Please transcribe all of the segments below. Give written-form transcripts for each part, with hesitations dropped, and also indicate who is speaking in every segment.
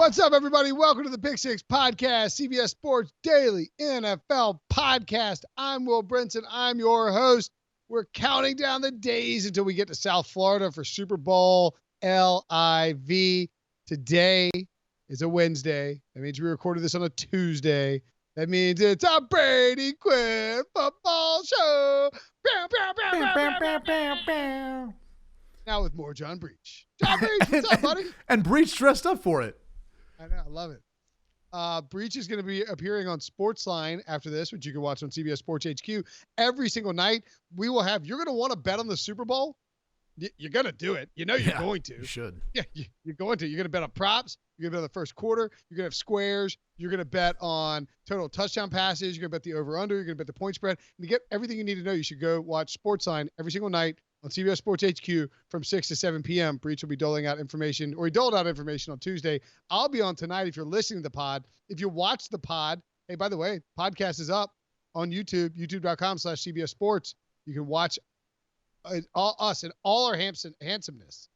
Speaker 1: What's up, everybody? Welcome to the Pick Six Podcast, CBS Sports Daily NFL Podcast. I'm Will Brinson. I'm your host. We're counting down the days until we get to South Florida for Super Bowl LIV. Today is a Wednesday. That means we recorded this on a Tuesday. That means it's a Brady Quinn football show. Now with more John Breech. John Breech, what's up, buddy?
Speaker 2: And Breech dressed up for it.
Speaker 1: I know, I love it. Breech is going to be appearing on Sportsline after this, which you can watch on CBS Sports HQ every single night. We will have, you're going to want to bet on the Super Bowl. You're going to do it. You know you're going to.
Speaker 2: You should.
Speaker 1: Yeah, you're going to. You're going to bet on props. You're going to bet on the first quarter. You're going to have squares. You're going to bet on total touchdown passes. You're going to bet the over-under. You're going to bet the point spread. And to get everything you need to know, you should go watch Sportsline every single night on CBS Sports HQ from 6 to 7 p.m. Breech will be doling out information, or he doled out information on Tuesday. I'll be on tonight if you're listening to the pod. If you watch the pod, hey, by the way, podcast is up on YouTube, youtube.com/CBS Sports. You can watch all us and all our handsomeness.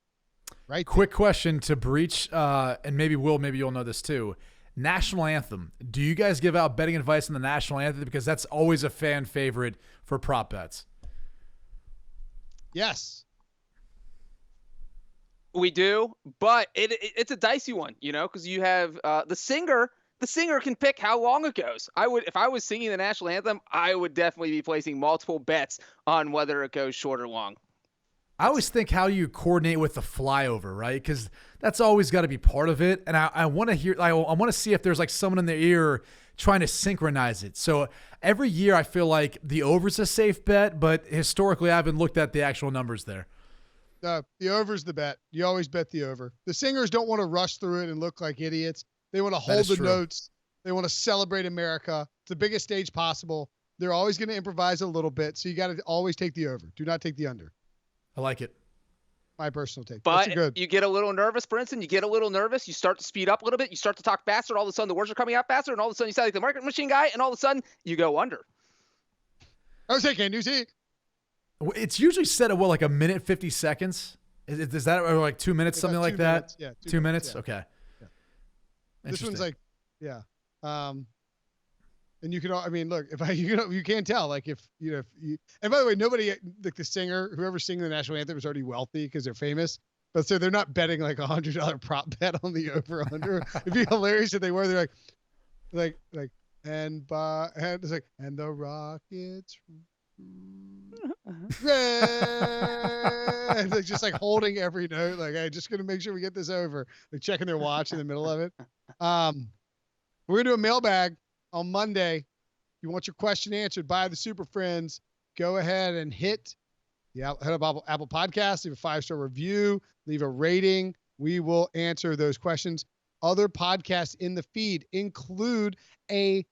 Speaker 1: Right.
Speaker 2: Quick question to Breech, and maybe you'll know this too. National anthem. Do you guys give out betting advice on the national anthem? Because that's always a fan favorite for prop bets.
Speaker 1: Yes.
Speaker 3: We do, but it's a dicey one, because you have the singer. The singer can pick how long it goes. If I was singing the national anthem, I would definitely be placing multiple bets on whether it goes short or long.
Speaker 2: I always think how you coordinate with the flyover, right? Because that's always got to be part of it. And I want to hear, I want to see if there's like someone in their ear trying to synchronize it. So every year I feel like the over's a safe bet, but historically I haven't looked at the actual numbers there.
Speaker 1: The over's the bet. You always bet the over. The singers don't want to rush through it and look like idiots. They want to hold the notes. They want to celebrate America. It's the biggest stage possible. They're always going to improvise a little bit. So you got to always take the over. Do not take the under.
Speaker 2: I like it.
Speaker 1: My personal take.
Speaker 3: But you get a little nervous, Brinson. You get a little nervous. You start to speed up a little bit. You start to talk faster. And all of a sudden, the words are coming out faster. And all of a sudden, you sound like the market machine guy. And all of a sudden, you go under.
Speaker 1: I was saying, can you see?
Speaker 2: It's usually set at, like a minute, 50 seconds? Is that or like 2 minutes, something like that?
Speaker 1: Yeah.
Speaker 2: 2 minutes?
Speaker 1: Yeah.
Speaker 2: Okay.
Speaker 1: Yeah. This one's like, yeah. And you can, look, you can tell, like if you, and by the way, nobody, like the singer, whoever's singing the national anthem is already wealthy because they're famous, but so they're not betting like $100 prop bet on the over under. It'd be hilarious if they were. They're like, and it's like, and the Rockets, and they're just like holding every note, like, hey, just gonna make sure we get this over. They're checking their watch in the middle of it. We're gonna do a mailbag on Monday. If you want your question answered by the Super Friends, go ahead and hit up Apple Podcasts, leave a 5-star review, leave a rating. We will answer those questions. Other podcasts in the feed include a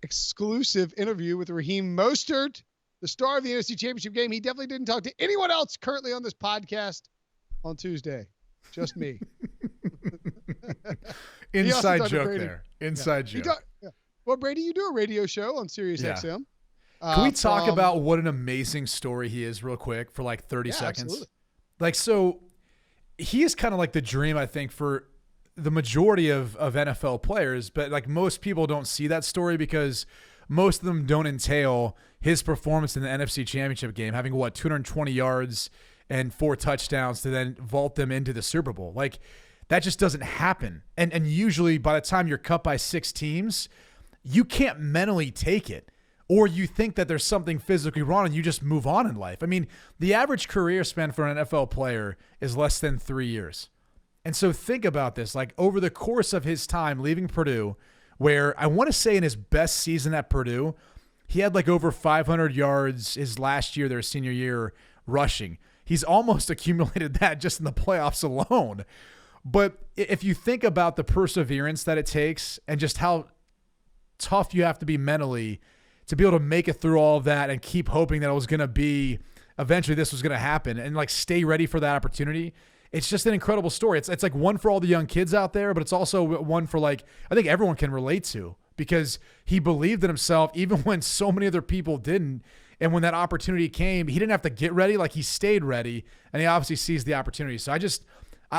Speaker 1: exclusive interview with Raheem Mostert, the star of the NFC Championship game. He definitely didn't talk to anyone else currently on this podcast on Tuesday. Just me.
Speaker 2: Inside joke there. Inside joke.
Speaker 1: Well, Brady, you do a radio show on Sirius XM.
Speaker 2: Can we talk about what an amazing story he is real quick for like 30 seconds?
Speaker 1: Absolutely.
Speaker 2: Like, so he is kind of like the dream, I think, for the majority of NFL players, but like most people don't see that story because most of them don't entail his performance in the NFC Championship game, having 220 yards and 4 touchdowns to then vault them into the Super Bowl. Like, that just doesn't happen. And usually by the time you're cut by 6 teams, you can't mentally take it, or you think that there's something physically wrong and you just move on in life. I mean, the average career span for an NFL player is less than 3 years. And so think about this, like over the course of his time leaving Purdue, where I want to say in his best season at Purdue, he had like over 500 yards his last year, their senior year, rushing. He's almost accumulated that just in the playoffs alone. But if you think about the perseverance that it takes and just how tough you have to be mentally to be able to make it through all of that and keep hoping that it was going to be eventually this was going to happen and like stay ready for that opportunity. It's just an incredible story. It's like one for all the young kids out there, but it's also one for like, I think everyone can relate to because he believed in himself even when so many other people didn't. And when that opportunity came, he didn't have to get ready. Like he stayed ready and he obviously seized the opportunity. So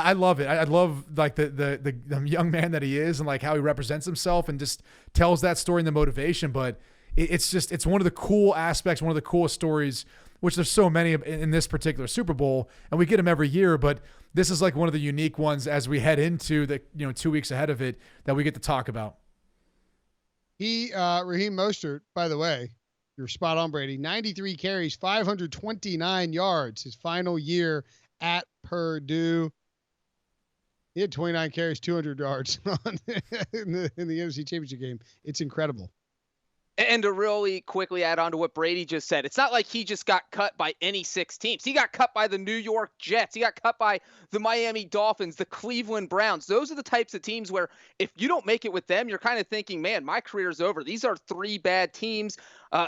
Speaker 2: I love it. I love like the young man that he is and like how he represents himself and just tells that story and the motivation. But it's one of the cool aspects, one of the coolest stories, which there's so many in this particular Super Bowl, and we get them every year. But this is like one of the unique ones as we head into the 2 weeks ahead of it that we get to talk about.
Speaker 1: Raheem Mostert, by the way, you're spot on, Brady. 93 carries, 529 yards. His final year at Purdue. He had 29 carries, 200 yards in the NFC Championship game. It's incredible.
Speaker 3: And to really quickly add on to what Brady just said, it's not like he just got cut by any 6 teams. He got cut by the New York Jets. He got cut by the Miami Dolphins, the Cleveland Browns. Those are the types of teams where if you don't make it with them, you're kind of thinking, man, my career's over. These are 3 bad teams,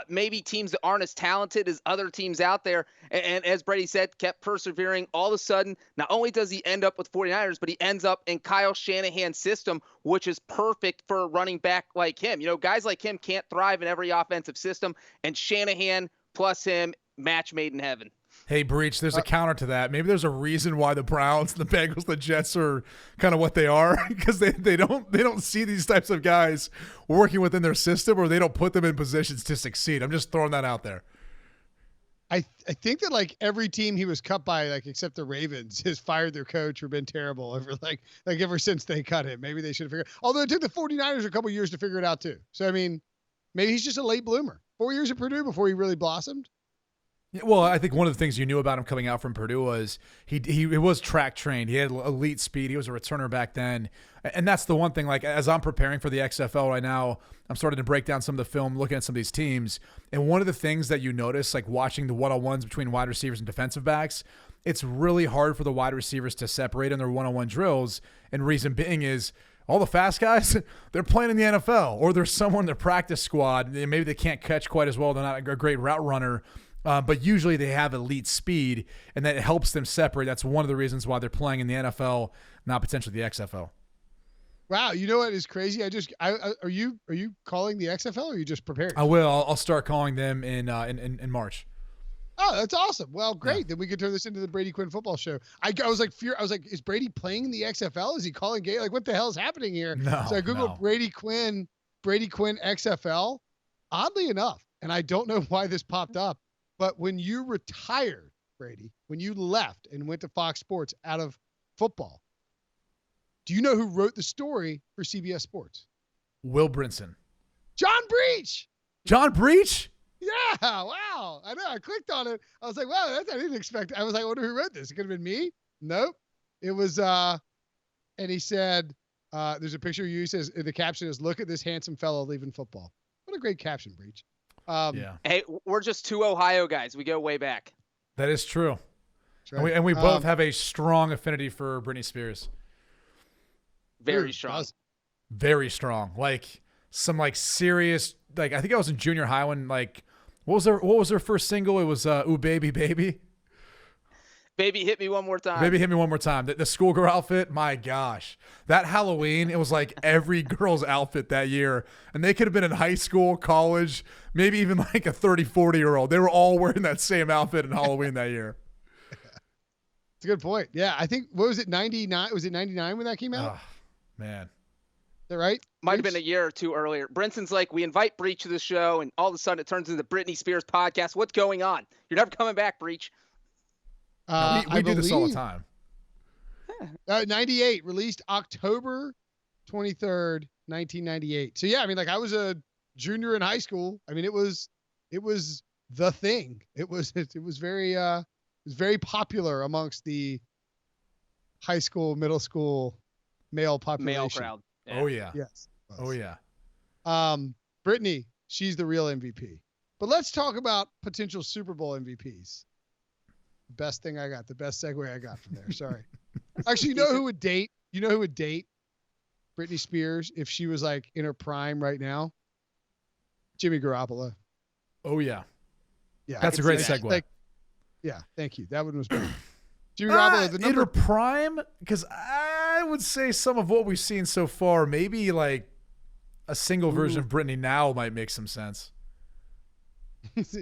Speaker 3: maybe teams that aren't as talented as other teams out there. And as Brady said, kept persevering. All of a sudden, not only does he end up with 49ers, but he ends up in Kyle Shanahan's system, which is perfect for a running back like him. Guys like him can't thrive in every offensive system, and Shanahan plus him, match made in heaven.
Speaker 2: Hey, Breech, there's a counter to that. Maybe there's a reason why the Browns, the Bengals, the Jets are kind of what they are, because they don't see these types of guys working within their system, or they don't put them in positions to succeed. I'm just throwing that out there.
Speaker 1: I think that like every team he was cut by, like except the Ravens, has fired their coach or been terrible over like ever since they cut him. Maybe they should have figured. Although it took the 49ers a couple years to figure it out too. So I mean, maybe he's just a late bloomer. 4 years at Purdue before he really blossomed.
Speaker 2: Yeah, well, I think one of the things you knew about him coming out from Purdue was he was track trained. He had elite speed. He was a returner back then. And that's the one thing, like as I'm preparing for the XFL right now, I'm starting to break down some of the film, looking at some of these teams. And one of the things that you notice, like watching the one-on-ones between wide receivers and defensive backs, it's really hard for the wide receivers to separate in their one-on-one drills. And reason being is all the fast guys, they're playing in the NFL, or there's someone in their practice squad. Maybe they can't catch quite as well. They're not a great route runner. But usually they have elite speed, and that helps them separate. That's one of the reasons why they're playing in the NFL, not potentially the XFL.
Speaker 1: Wow, you know what is crazy? Are you calling the XFL, or are you just prepared?
Speaker 2: I will. I'll start calling them in March.
Speaker 1: Oh, that's awesome. Well, great. Yeah. Then we could turn this into the Brady Quinn football show. I was like, is Brady playing in the XFL? Is he calling game? Like, what the hell is happening here?
Speaker 2: No.
Speaker 1: So I Googled Brady Quinn XFL. Oddly enough, and I don't know why this popped up, but when you retired, Brady, when you left and went to Fox Sports out of football, do you know who wrote the story for CBS Sports?
Speaker 2: Will Brinson.
Speaker 1: John Breech.
Speaker 2: John Breech?
Speaker 1: Yeah, wow. I know. I clicked on it. I was like, wow, I didn't expect. I was like, I wonder who wrote this. It could have been me. Nope. It was, and he said, there's a picture of you. He says, the caption is, "Look at this handsome fellow leaving football." What a great caption, Breech.
Speaker 3: Yeah. Hey, we're just 2 Ohio guys. We go way back.
Speaker 2: That is true.
Speaker 1: Right.
Speaker 2: And we both have a strong affinity for Britney Spears.
Speaker 3: Very strong.
Speaker 2: Very strong. Like some like serious, like I think I was in junior high when like what was her first single? It was Ooh Baby Baby.
Speaker 3: Baby Hit Me One More Time.
Speaker 2: Baby Hit Me One More Time. The schoolgirl outfit, my gosh. That Halloween, it was like every girl's outfit that year. And they could have been in high school, college, maybe even like a 30, 40-year-old. They were all wearing that same outfit in Halloween that year.
Speaker 1: It's a good point. Yeah, I think, what was it, 99? Was it 99 when that came out?
Speaker 2: Oh, man.
Speaker 1: Is that right?
Speaker 3: Might have been a year or two earlier. Brinson's like, we invite Breech to the show, and all of a sudden it turns into the Britney Spears podcast. What's going on? You're never coming back, Breech.
Speaker 2: We do this all the time.
Speaker 1: 98, released October 23rd, 1998. So yeah, I mean, like I was a junior in high school. I mean, it was the thing. It was very popular amongst the high school, middle school male population.
Speaker 3: Male crowd.
Speaker 2: Yeah. Oh yeah.
Speaker 1: Yes.
Speaker 2: Oh yeah.
Speaker 1: Britney, she's the real MVP. But let's talk about potential Super Bowl MVPs. Best thing I got, the best segue I got from there. Sorry. Actually, you know who would date Britney Spears if she was like in her prime right now? Jimmy Garoppolo.
Speaker 2: Oh yeah.
Speaker 1: Yeah.
Speaker 2: That's a great segue.
Speaker 1: Yeah, thank you. That one was better. Jimmy Garoppolo, the number
Speaker 2: in her prime, because I would say some of what we've seen so far, maybe like a single version of Britney now might make some sense.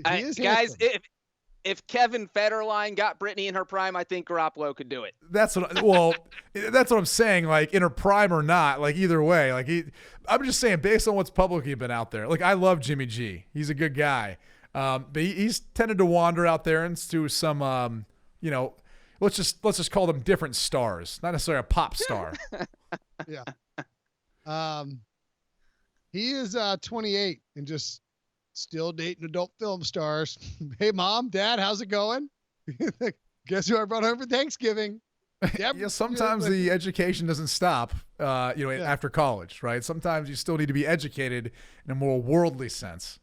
Speaker 3: Guys, if Kevin Federline got Brittany in her prime, I think Garoppolo could do it.
Speaker 2: That's what I'm saying. Like in her prime or not, like either way, I'm just saying based on what's publicly been out there. Like I love Jimmy G. He's a good guy. But he's tended to wander out there into some, let's just call them different stars, not necessarily a pop star.
Speaker 1: Yeah. He is 28 and just still dating adult film stars. Hey, Mom, Dad, how's it going? Guess who I brought home for Thanksgiving?
Speaker 2: Yeah, sometimes the education doesn't stop, after college, right? Sometimes you still need to be educated in a more worldly sense.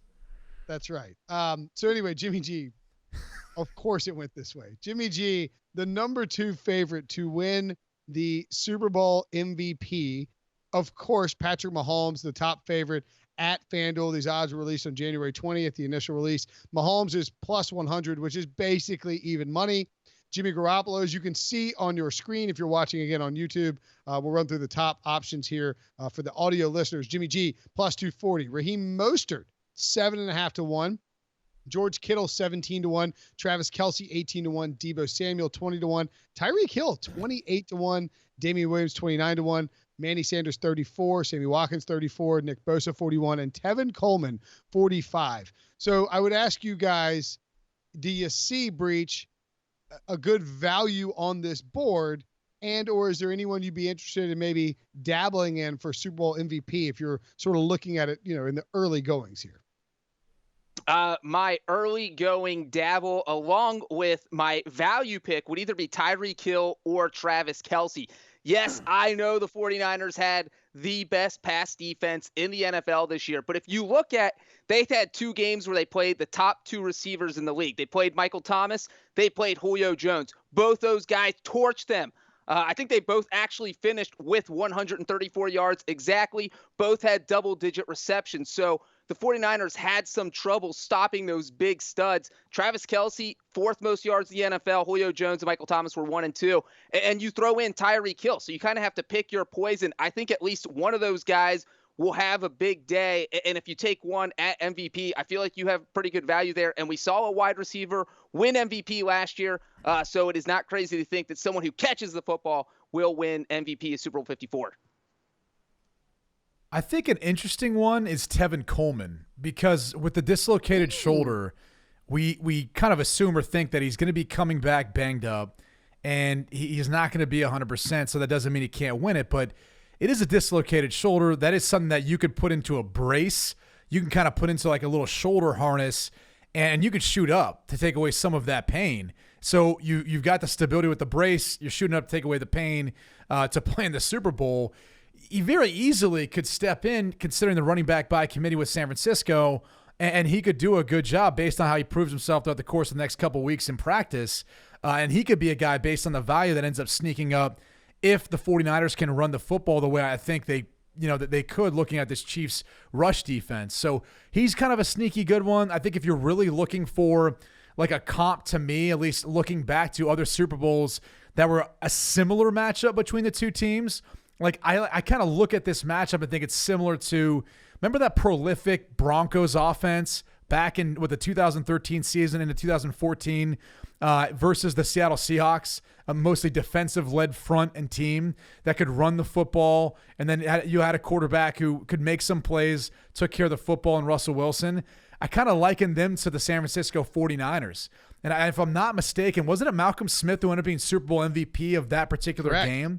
Speaker 1: That's right. So anyway, Jimmy G, of course it went this way. Jimmy G, the number 2 favorite to win the Super Bowl MVP. Of course, Patrick Mahomes, the top favorite at FanDuel. These odds were released on January 20th, the initial release. Mahomes is plus 100, which is basically even money. Jimmy Garoppolo, as you can see on your screen, if you're watching again on YouTube, we'll run through the top options here for the audio listeners. Jimmy G, plus 240. Raheem Mostert, 7.5 to 1. George Kittle, 17 to 1. Travis Kelce, 18 to 1. Deebo Samuel, 20 to 1. Tyreek Hill, 28 to 1. Damian Williams, 29 to 1. Manny Sanders, 34. Sammy Watkins, 34. Nick Bosa, 41. And Tevin Coleman, 45. So I would ask you guys, do you see, Breech, a good value on this board? And or is there anyone you'd be interested in maybe dabbling in for Super Bowl MVP if you're sort of looking at it, in the early goings here?
Speaker 3: My early going dabble along with my value pick would either be Tyreek Hill or Travis Kelce. Yes, I know the 49ers had the best pass defense in the NFL this year, but if you look at, they've had 2 games where they played the top 2 receivers in the league. They played Michael Thomas. They played Julio Jones. Both those guys torched them. I think they both actually finished with 134 yards exactly. Both had double-digit receptions. So the 49ers had some trouble stopping those big studs. Travis Kelce, 4th most yards in the NFL. Julio Jones and Michael Thomas were 1 and 2. And you throw in Tyreek Hill. So you kind of have to pick your poison. I think at least one of those guys will have a big day. And if you take one at MVP, I feel like you have pretty good value there. And we saw a wide receiver win MVP last year. So it is not crazy to think that someone who catches the football will win MVP of Super Bowl 54.
Speaker 2: I think an interesting one is Tevin Coleman, because with the dislocated shoulder, we kind of assume or think that he's going to be coming back banged up, and he's not going to be 100%, so that doesn't mean he can't win it, but it is a dislocated shoulder. That is something that you could put into a brace. You can kind of put into like a little shoulder harness, and you could shoot up to take away some of that pain. So you've got the stability with the brace. You're shooting up to take away the pain to play in the Super Bowl. He very easily could step in, considering the running back by committee with San Francisco, and he could do a good job based on how he proves himself throughout the course of the next couple of weeks in practice. And he could be a guy based on the value that ends up sneaking up if the 49ers can run the football the way I think that they could, looking at this Chiefs rush defense. So he's kind of a sneaky good one. I think if you're really looking for like a comp to me, at least looking back to other Super Bowls that were a similar matchup between the two teams, like I kind of look at this matchup and think it's similar to, remember that prolific Broncos offense back in with the 2013 season into 2014 versus the Seattle Seahawks, a mostly defensive-led front and team that could run the football, and then you had a quarterback who could make some plays, took care of the football, and Russell Wilson. I kind of liken them to the San Francisco 49ers. And if I'm not mistaken, wasn't it Malcolm Smith who ended up being Super Bowl MVP of that particular game?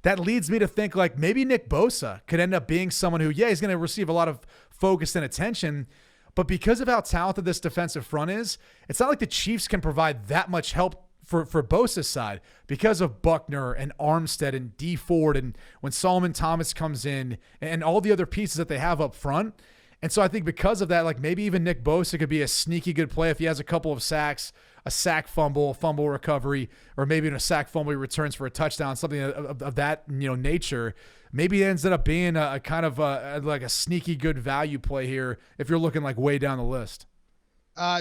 Speaker 2: That leads me to think like maybe Nick Bosa could end up being someone who, he's going to receive a lot of focus and attention, but because of how talented this defensive front is, it's not like the Chiefs can provide that much help for Bosa's side because of Buckner and Armstead and D Ford and when Solomon Thomas comes in and all the other pieces that they have up front. And so I think because of that, like maybe even Nick Bosa could be a sneaky good play if he has a couple of sacks, a sack fumble, a fumble recovery, or maybe in a sack fumble he returns for a touchdown, something of that nature. Maybe it ends up being a kind of like a sneaky good value play here if you're looking like way down the list.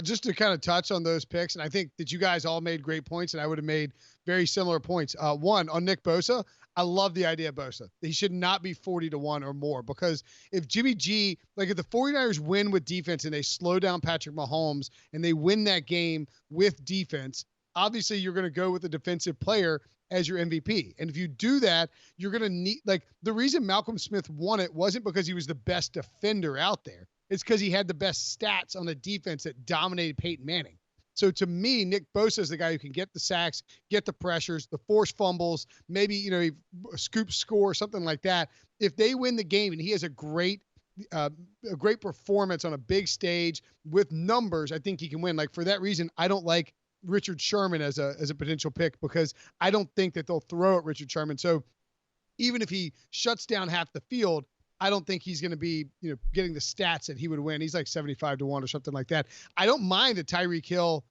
Speaker 1: Just to kind of touch on those picks, and I think that you guys all made great points, and I would have made very similar points. One, on Nick Bosa, I love the idea of Bosa. He should not be 40-1 or more, because if Jimmy G, like if the 49ers win with defense and they slow down Patrick Mahomes and they win that game with defense, obviously you're going to go with a defensive player as your MVP. And if you do that, you're going to need, like, the reason Malcolm Smith won it wasn't because he was the best defender out there. It's because he had the best stats on the defense that dominated Peyton Manning. So to me, Nick Bosa is the guy who can get the sacks, get the pressures, the forced fumbles, maybe, he scoop score, something like that. If they win the game and he has a great performance on a big stage with numbers, I think he can win. Like, for that reason, I don't like Richard Sherman as a potential pick, because I don't think that they'll throw at Richard Sherman. So even if he shuts down half the field, I don't think he's going to be, getting the stats that he would win. He's like 75-1 or something like that. I don't mind the Tyreek Hill,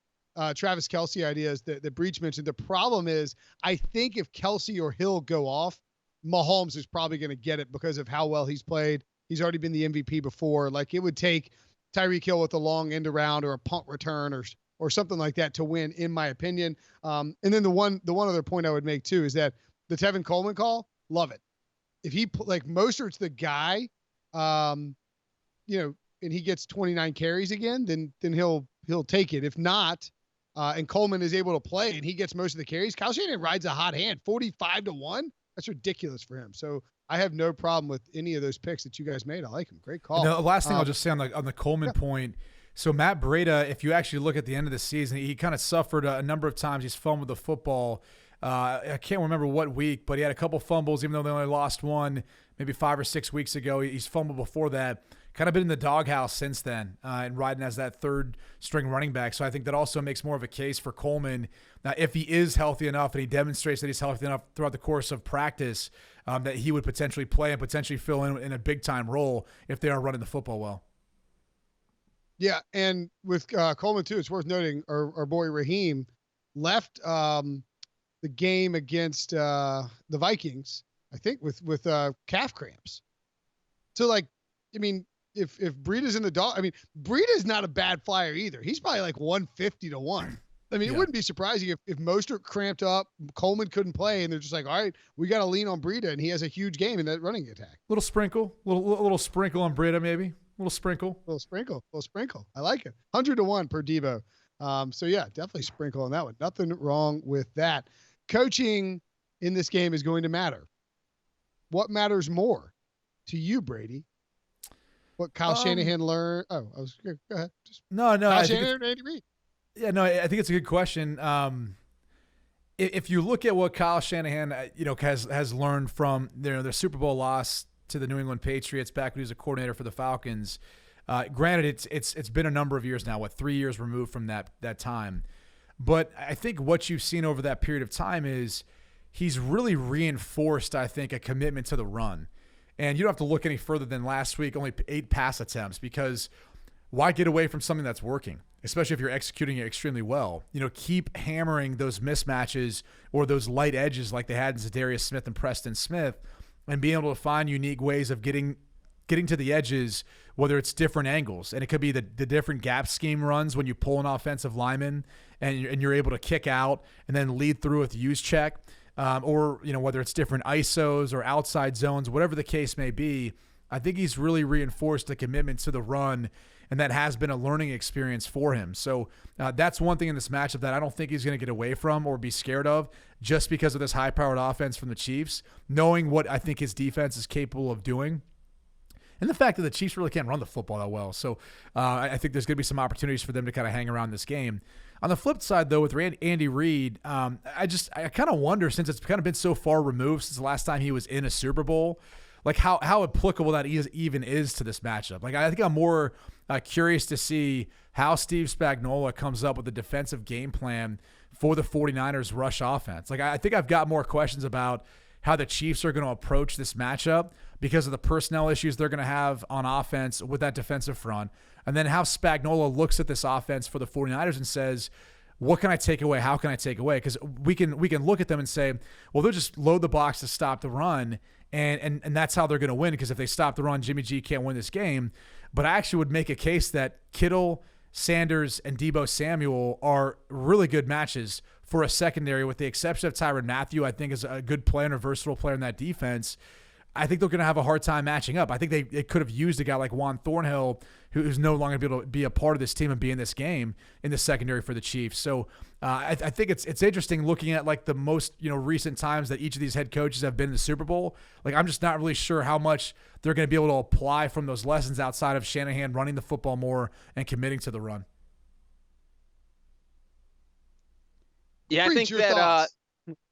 Speaker 1: Travis Kelce ideas that Breech mentioned. The problem is, I think if Kelce or Hill go off, Mahomes is probably going to get it because of how well he's played. He's already been the MVP before. Like, it would take Tyreek Hill with a long end around or a punt return or something like that to win, in my opinion. And then the one other point I would make too is that the Tevin Coleman call, love it. If he, like, Mostert's the guy, and he gets 29 carries again, then he'll take it. If not, and Coleman is able to play and he gets most of the carries, Kyle Shanahan rides a hot hand, 45-1. That's ridiculous for him. So I have no problem with any of those picks that you guys made. I like them. Great call.
Speaker 2: The last thing I'll just say on the Coleman point. So Matt Breida, if you actually look at the end of the season, he kind of suffered a number of times. He's fumbled the football. I can't remember what week, but he had a couple fumbles, even though they only lost one maybe 5 or 6 weeks ago. He's fumbled before that. Kind of been in the doghouse since then, and riding as that third string running back. So I think that also makes more of a case for Coleman. Now, if he is healthy enough and he demonstrates that he's healthy enough throughout the course of practice, that he would potentially play and potentially fill in a big-time role if they are running the football well.
Speaker 1: Yeah, and with Coleman too, it's worth noting our boy Raheem left the game against the Vikings, I think, with calf cramps. So, like, I mean, if Breida's in the dog, I mean, Breida's not a bad flyer either. He's probably like 150-1. I mean, It wouldn't be surprising if Mostert cramped up, Coleman couldn't play, and they're just like, all right, we got to lean on Breida, and he has a huge game in that running attack.
Speaker 2: Little sprinkle on Breida, maybe. Little sprinkle. I like it. 100-1 per Devo. So yeah, definitely sprinkle on that one. Nothing wrong with that. Coaching in this game is going to matter. What matters more to you, Brady? What Kyle Shanahan learned? Oh, I was go ahead. No.
Speaker 1: Kyle Shanahan or Andy Reid?
Speaker 2: Yeah, no, I think it's a good question. If you look at what Kyle Shanahan, has learned from their Super Bowl loss to the New England Patriots back when he was a coordinator for the Falcons. Granted, it's been a number of years now, 3 years removed from that time. But I think what you've seen over that period of time is he's really reinforced, I think, a commitment to the run. And you don't have to look any further than last week, only 8 pass attempts, because why get away from something that's working, especially if you're executing it extremely well? Keep hammering those mismatches or those light edges like they had in Zadarius Smith and Preston Smith, and being able to find unique ways of getting to the edges, whether it's different angles. And it could be the different gap scheme runs when you pull an offensive lineman and you're able to kick out and then lead through with use check, or whether it's different ISOs or outside zones, whatever the case may be. I think he's really reinforced a commitment to the run, and that has been a learning experience for him. So that's one thing in this matchup that I don't think he's going to get away from or be scared of, just because of this high-powered offense from the Chiefs, knowing what I think his defense is capable of doing. And the fact that the Chiefs really can't run the football that well. So I think there's going to be some opportunities for them to kind of hang around this game. On the flip side, though, with Andy Reid, I kind of wonder, since it's kind of been so far removed since the last time he was in a Super Bowl, like how applicable that even is to this matchup. Like, I think I'm more curious to see how Steve Spagnuolo comes up with a defensive game plan for the 49ers rush offense. Like, I think I've got more questions about how the Chiefs are going to approach this matchup because of the personnel issues they're going to have on offense with that defensive front. And then how Spagnuolo looks at this offense for the 49ers and says, what can I take away? How can I take away? Because we can look at them and say, well, they'll just load the box to stop the run, and that's how they're going to win, because if they stop the run, Jimmy G can't win this game. But I actually would make a case that Kittle, Sanders, and Deebo Samuel are really good matches for a secondary, with the exception of Tyrann Mathieu, I think is a good player and a versatile player in that defense. I think they're going to have a hard time matching up. I think they could have used a guy like Juan Thornhill, who's no longer going to be able to be a part of this team and be in this game in the secondary for the Chiefs. So I think it's interesting looking at like the most recent times that each of these head coaches have been in the Super Bowl. Like I'm just not really sure how much they're going to be able to apply from those lessons outside of Shanahan running the football more and committing to the run.
Speaker 3: Yeah, I think that.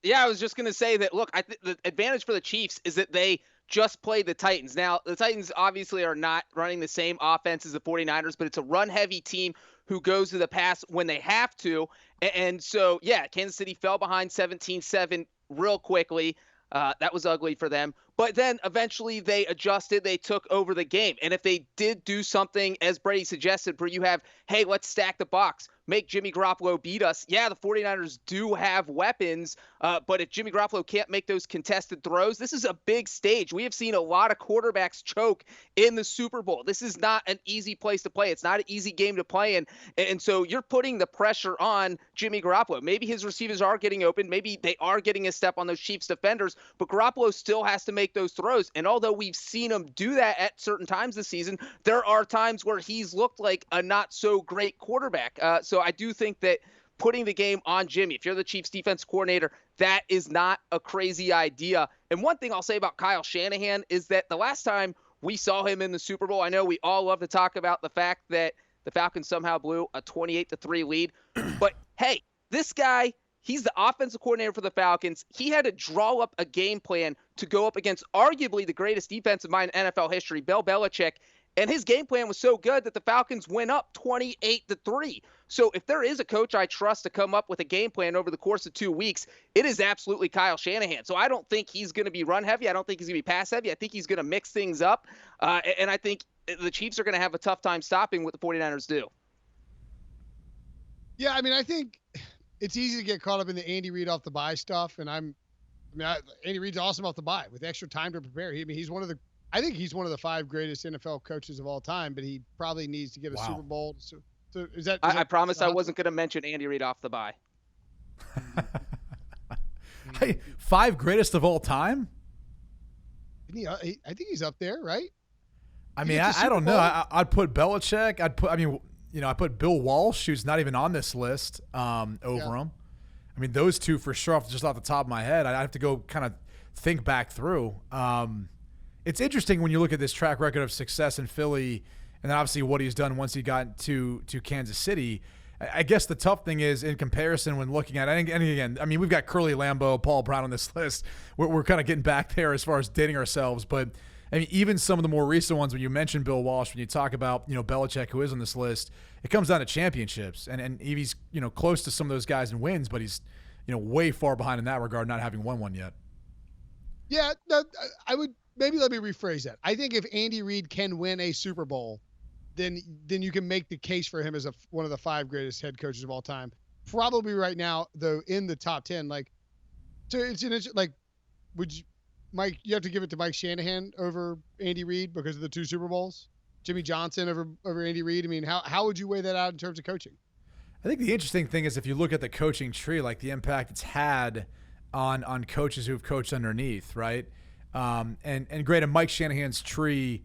Speaker 3: Yeah, I was just going to say that, look, I think the advantage for the Chiefs is that they just played the Titans. Now, the Titans obviously are not running the same offense as the 49ers, but it's a run-heavy team who goes to the pass when they have to. And so, yeah, Kansas City fell behind 17-7 real quickly. That was ugly for them. But then eventually they adjusted. They took over the game. And if they did do something, as Brady suggested, where you have, hey, let's stack the box, make Jimmy Garoppolo beat us. Yeah, the 49ers do have weapons, but if Jimmy Garoppolo can't make those contested throws, this is a big stage. We have seen a lot of quarterbacks choke in the Super Bowl. This is not an easy place to play. It's not an easy game to play in. And so you're putting the pressure on Jimmy Garoppolo. Maybe his receivers are getting open. Maybe they are getting a step on those Chiefs defenders, but Garoppolo still has to make those throws. And although we've seen him do that at certain times this season, there are times where he's looked like a not so great quarterback. So I do think that putting the game on Jimmy, if you're the Chiefs defense coordinator, that is not a crazy idea. And one thing I'll say about Kyle Shanahan is that the last time we saw him in the Super Bowl, I know we all love to talk about the fact that the Falcons somehow blew a 28-3 lead, but hey, this guy, he's the offensive coordinator for the Falcons. He had to draw up a game plan to go up against arguably the greatest defensive mind in NFL history, Bill Belichick. And his game plan was so good that the Falcons went up 28-3. So if there is a coach I trust to come up with a game plan over the course of 2 weeks, it is absolutely Kyle Shanahan. So I don't think he's going to be run heavy. I don't think he's going to be pass heavy. I think he's going to mix things up. And I think the Chiefs are going to have a tough time stopping what the 49ers do.
Speaker 1: Yeah, I mean, I think it's easy to get caught up in the Andy Reid off the bye stuff. And Andy Reid's awesome off the bye with extra time to prepare. I think he's one of the 5 greatest NFL coaches of all time, but he probably needs to get a Super Bowl. So is that?
Speaker 3: I promised I wasn't going to mention Andy Reid off the bye.
Speaker 2: Hey, 5 greatest of all time?
Speaker 1: I think he's up there, right?
Speaker 2: I mean, I don't know. I'd put Belichick. I put Bill Walsh, who's not even on this list, over him. I mean, those two for sure, just off the top of my head. I'd have to go kind of think back through. It's interesting when you look at this track record of success in Philly and then obviously what he's done once he got to Kansas City. I guess the tough thing is in comparison when looking at it, and again, I mean, we've got Curly Lambeau, Paul Brown on this list. We're kind of getting back there as far as dating ourselves. But, I mean, even some of the more recent ones, when you mention Bill Walsh, when you talk about, Belichick, who is on this list, it comes down to championships. And he's, close to some of those guys in wins, but he's, way far behind in that regard, not having won one yet.
Speaker 1: Yeah, no, I would – maybe let me rephrase that. I think if Andy Reid can win a Super Bowl, then you can make the case for him as one of the 5 greatest head coaches of all time. Probably right now, though, in the top 10. Would you, Mike? You have to give it to Mike Shanahan over Andy Reid because of the 2 Super Bowls. Jimmy Johnson over Andy Reid. I mean, how would you weigh that out in terms of coaching?
Speaker 2: I think the interesting thing is if you look at the coaching tree, like the impact it's had on coaches who have coached underneath, right? And granted, Mike Shanahan's tree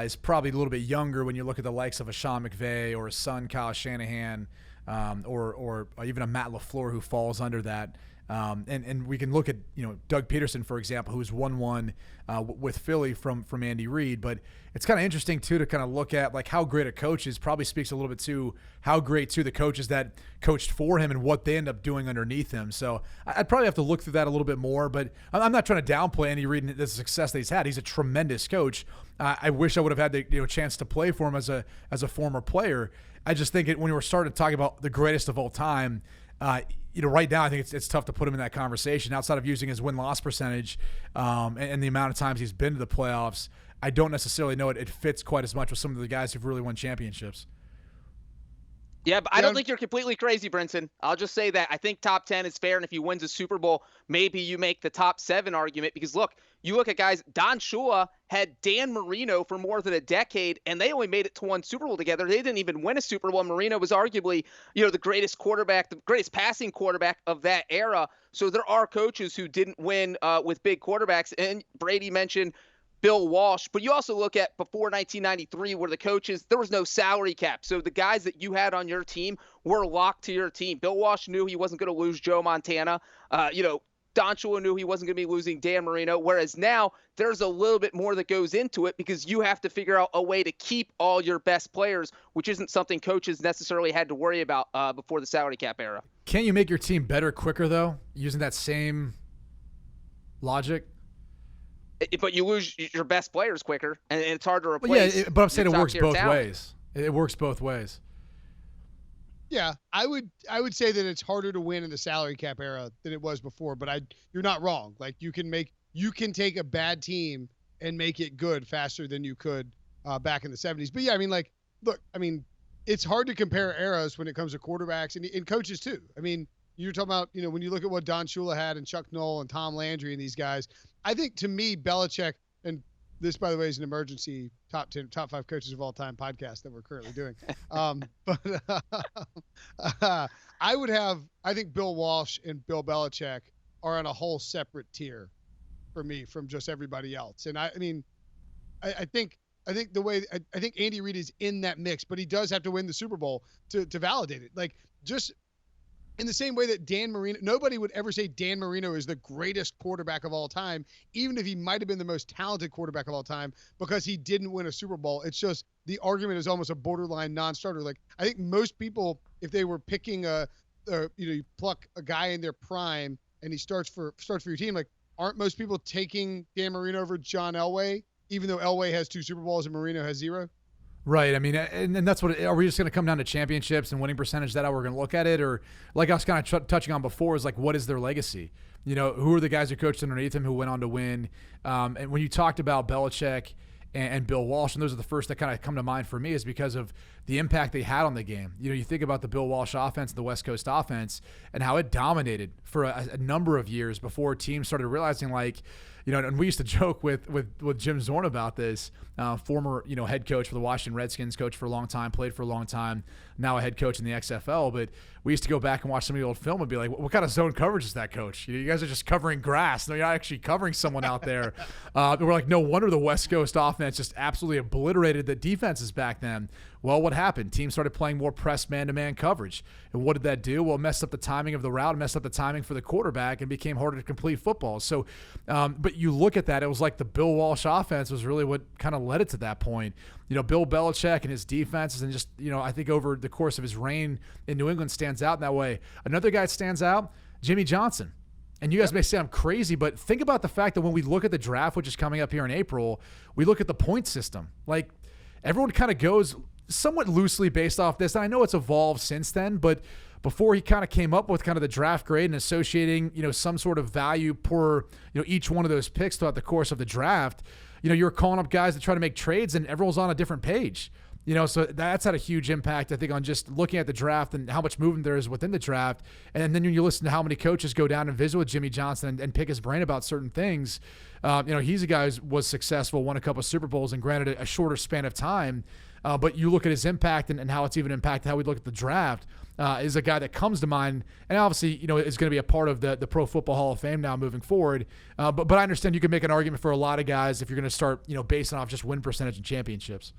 Speaker 2: is probably a little bit younger when you look at the likes of a Sean McVay or a son Kyle Shanahan, or even a Matt LaFleur who falls under that. And we can look at Doug Peterson, for example, who's won one with Philly from Andy Reid. But it's kind of interesting too to kind of look at like how great a coach is. Probably speaks a little bit to how great too the coaches that coached for him and what they end up doing underneath him. So I'd probably have to look through that a little bit more. But I'm not trying to downplay Andy Reid and the success that he's had. He's a tremendous coach. I wish I would have had the chance to play for him as a former player. I just think when we were starting to talk about the greatest of all time. Right now I think it's tough to put him in that conversation outside of using his win-loss percentage and the amount of times he's been to the playoffs. I don't necessarily know it fits quite as much with some of the guys who've really won championships.
Speaker 3: Yeah, but I don't think you're completely crazy, Brinson. I'll just say that I think top 10 is fair, and if he wins a Super Bowl, maybe you make the top 7 argument because, look, you look at guys, Don Shula had Dan Marino for more than a decade, and they only made it to one Super Bowl together. They didn't even win a Super Bowl. Marino was arguably, the greatest quarterback, the greatest passing quarterback of that era. So there are coaches who didn't win with big quarterbacks, and Brady mentioned Bill Walsh, but you also look at before 1993 where the coaches, there was no salary cap. So the guys that you had on your team were locked to your team. Bill Walsh knew he wasn't going to lose Joe Montana. Don Shula knew he wasn't going to be losing Dan Marino, whereas now there's a little bit more that goes into it because you have to figure out a way to keep all your best players, which isn't something coaches necessarily had to worry about before the salary cap era.
Speaker 2: Can't you make your team better quicker, though, using that same logic?
Speaker 3: But you lose your best players quicker, and it's hard to replace.
Speaker 2: Yeah, but I'm saying it works both ways. It works both ways.
Speaker 1: Yeah, I would say that it's harder to win in the salary cap era than it was before, but you're not wrong. Like you can take a bad team and make it good faster than you could back in the 70s. But yeah, look, it's hard to compare eras when it comes to quarterbacks and coaches too. You're talking about, when you look at what Don Shula had and Chuck Noll and Tom Landry and these guys, I think to me, Belichick, and this, by the way, is an emergency top 5 coaches of all time podcast that we're currently doing. I think Bill Walsh and Bill Belichick are on a whole separate tier for me from just everybody else. And I think Andy Reid is in that mix, but he does have to win the Super Bowl to validate it. Like just in the same way that Dan Marino, nobody would ever say Dan Marino is the greatest quarterback of all time, even if he might have been the most talented quarterback of all time, because he didn't win a Super Bowl. It's just the argument is almost a borderline non-starter. Like I think most people, if they were picking you pluck a guy in their prime and he starts for your team, like aren't most people taking Dan Marino over John Elway, even though Elway has 2 Super Bowls and Marino has 0?
Speaker 2: Right. And that's what. Are we just going to come down to championships and winning percentage? Is that how we're going to look at it, or like I was kind of touching on before, is like what is their legacy? Who are the guys who coached underneath him who went on to win? And when you talked about Belichick and Bill Walsh, and those are the first that kind of come to mind for me, is because of the impact they had on the game. You think about the Bill Walsh offense, the West Coast offense, and how it dominated for a number of years before teams started realizing and we used to joke with Jim Zorn about this, former, head coach for the Washington Redskins, coach for a long time, played for a long time, now a head coach in the XFL. But we used to go back and watch some of the old film and be like, what kind of zone coverage is that, coach? You guys are just covering grass. No, you're not actually covering someone out there. We're like, no wonder the West Coast offense just absolutely obliterated the defenses back then. Well, what happened? Teams started playing more press man-to-man coverage. And what did that do? Well, it messed up the timing of the route, messed up the timing for the quarterback, and became harder to complete football. So, but you look at that, it was like the Bill Walsh offense was really what kind of led it to that point. Bill Belichick and his defenses, and just, I think over the course of his reign in New England stands out in that way. Another guy that stands out, Jimmy Johnson. And you guys may say I'm crazy, but think about the fact that when we look at the draft, which is coming up here in April, we look at the point system. Like, everyone kind of goes somewhat loosely based off this. And I know it's evolved since then, but before he kind of came up with kind of the draft grade and associating, some sort of value per, each one of those picks throughout the course of the draft, you were calling up guys to try to make trades and everyone's on a different page. So that's had a huge impact, I think, on just looking at the draft and how much movement there is within the draft. And then when you listen to how many coaches go down and visit with Jimmy Johnson and pick his brain about certain things, he's a guy who was successful, won a couple of Super Bowls, and granted a shorter span of time. But you look at his impact and how it's even impacted how we look at the draft, is a guy that comes to mind, and obviously, is going to be a part of the Pro Football Hall of Fame now moving forward. But I understand you can make an argument for a lot of guys if you're going to start, basing off just win percentage and championships.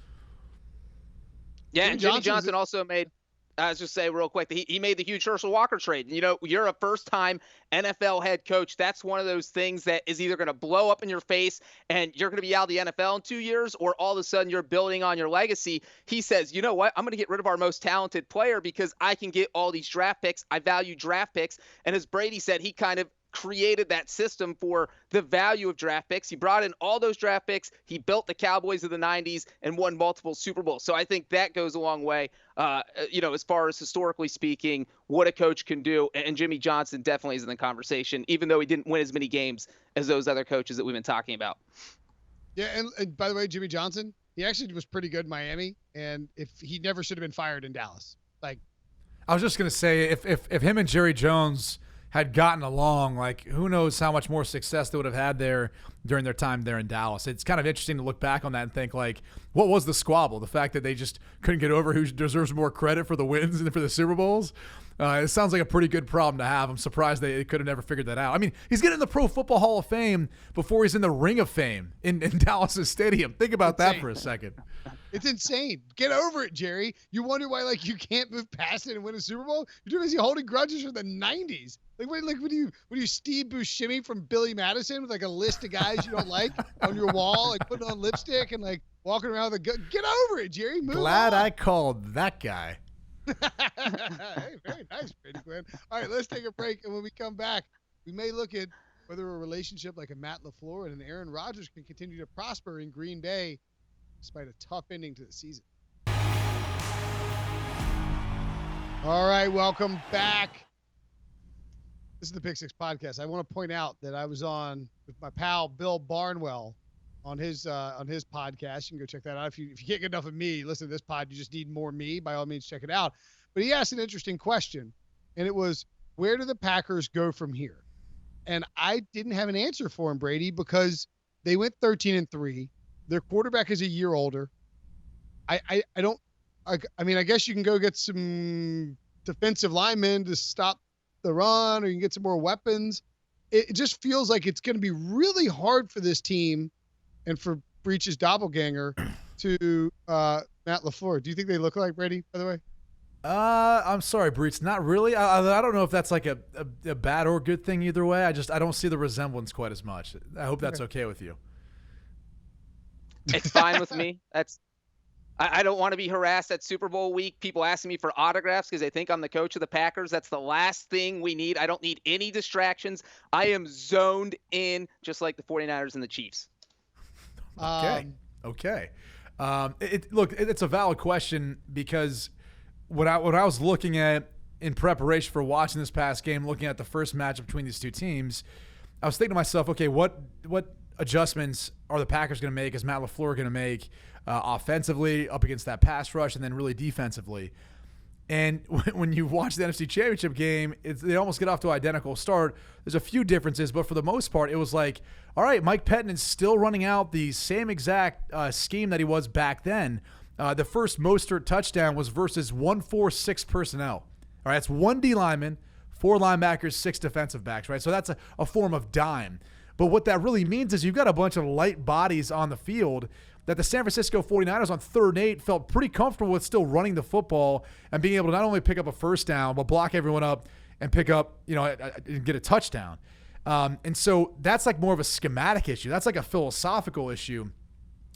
Speaker 3: Yeah, and Jimmy Johnson also made, I was just say real quick, he made the huge Herschel Walker trade. You're a first-time NFL head coach. That's one of those things that is either going to blow up in your face and you're going to be out of the NFL in 2 years, or all of a sudden you're building on your legacy. He says, you know what? I'm going to get rid of our most talented player because I can get all these draft picks. I value draft picks. And as Brady said, he kind of created that system for the value of draft picks. He brought in all those draft picks. He built the Cowboys of the 90s and won multiple Super Bowls. So I think that goes a long way, as far as historically speaking, what a coach can do. And Jimmy Johnson definitely is in the conversation, even though he didn't win as many games as those other coaches that we've been talking about.
Speaker 1: Yeah, and by the way, Jimmy Johnson, he actually was pretty good in Miami, and if he never should have been fired in Dallas. Like,
Speaker 2: I was just gonna say if him and Jerry Jones had gotten along, like who knows how much more success they would have had there during their time there in Dallas. It's kind of interesting to look back on that and think like, what was the squabble? The fact that they just couldn't get over who deserves more credit for the wins and for the Super Bowls. It sounds like a pretty good problem to have. I'm surprised they could have never figured that out. I mean, he's getting the Pro Football Hall of Fame before he's in the Ring of Fame in Dallas' stadium. Think about that for a second.
Speaker 1: It's insane. Get over it, Jerry. You wonder why like you can't move past it and win a Super Bowl? You're too busy holding grudges from the 90s. Like what do you Steve Buscemi from Billy Madison with like a list of guys you don't like on your wall, like putting on lipstick and like walking around with a gun? Get over it, Jerry. Move
Speaker 2: Glad
Speaker 1: on.
Speaker 2: I called that guy.
Speaker 1: Hey, very nice, Brady Quinn. All right, let's take a break, and when we come back, we may look at whether a relationship like a Matt LaFleur and an Aaron Rodgers can continue to prosper in Green Bay despite a tough ending to the season. All right, welcome back. This is the Pick Six Podcast. I want to point out that I was on with my pal Bill Barnwell on his podcast. You can go check that out. If you can't get enough of me, listen to this pod. You just need more me. By all means, check it out. But he asked an interesting question, and it was, where do the Packers go from here? And I didn't have an answer for him, Brady, because they went 13-3. Their quarterback is a year older. I mean, I guess you can go get some defensive linemen to stop the run, or you can get some more weapons. It just feels like it's going to be really hard for this team and for Breech's doppelganger to Matt LaFleur. Do you think they look like Brady, by the way?
Speaker 2: I'm sorry, Breech. Not really. I don't know if that's like a bad or good thing either way. I don't see the resemblance quite as much. I hope that's okay with you.
Speaker 3: It's fine with me. I don't want to be harassed at Super Bowl week. People asking me for autographs because they think I'm the coach of the Packers. That's the last thing we need. I don't need any distractions. I am zoned in, just like the 49ers and the Chiefs.
Speaker 2: Okay. It's a valid question because what I was looking at in preparation for watching this past game, looking at the first matchup between these two teams, I was thinking to myself, okay, what adjustments are the Packers going to make? Is Matt LaFleur going to make offensively up against that pass rush and then really defensively? And when you watch the NFC Championship game, they almost get off to an identical start. There's a few differences, but for the most part, it was like, all right, Mike Pettin is still running out the same exact scheme that he was back then. The first Mostert touchdown was versus 1-4-6 personnel. All right, that's 1 D lineman, 4 linebackers, 6 defensive backs, right? So that's a form of dime. But what that really means is you've got a bunch of light bodies on the field that the San Francisco 49ers on 3rd and 8 felt pretty comfortable with still running the football and being able to not only pick up a first down, but block everyone up and pick up, and get a touchdown. And so that's like more of a schematic issue. That's like a philosophical issue.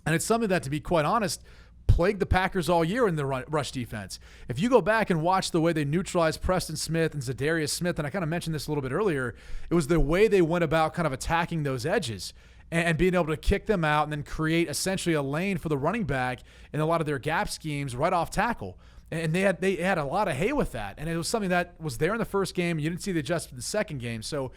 Speaker 2: And it's something that, to be quite honest, plagued the Packers all year in the rush defense. If you go back and watch the way they neutralized Preston Smith and Zadarius Smith, and I kind of mentioned this a little bit earlier, it was the way they went about kind of attacking those edges and being able to kick them out and then create essentially a lane for the running back in a lot of their gap schemes right off tackle. And they had a lot of hay with that. And it was something that was there in the first game. You didn't see the adjustment in the second game. So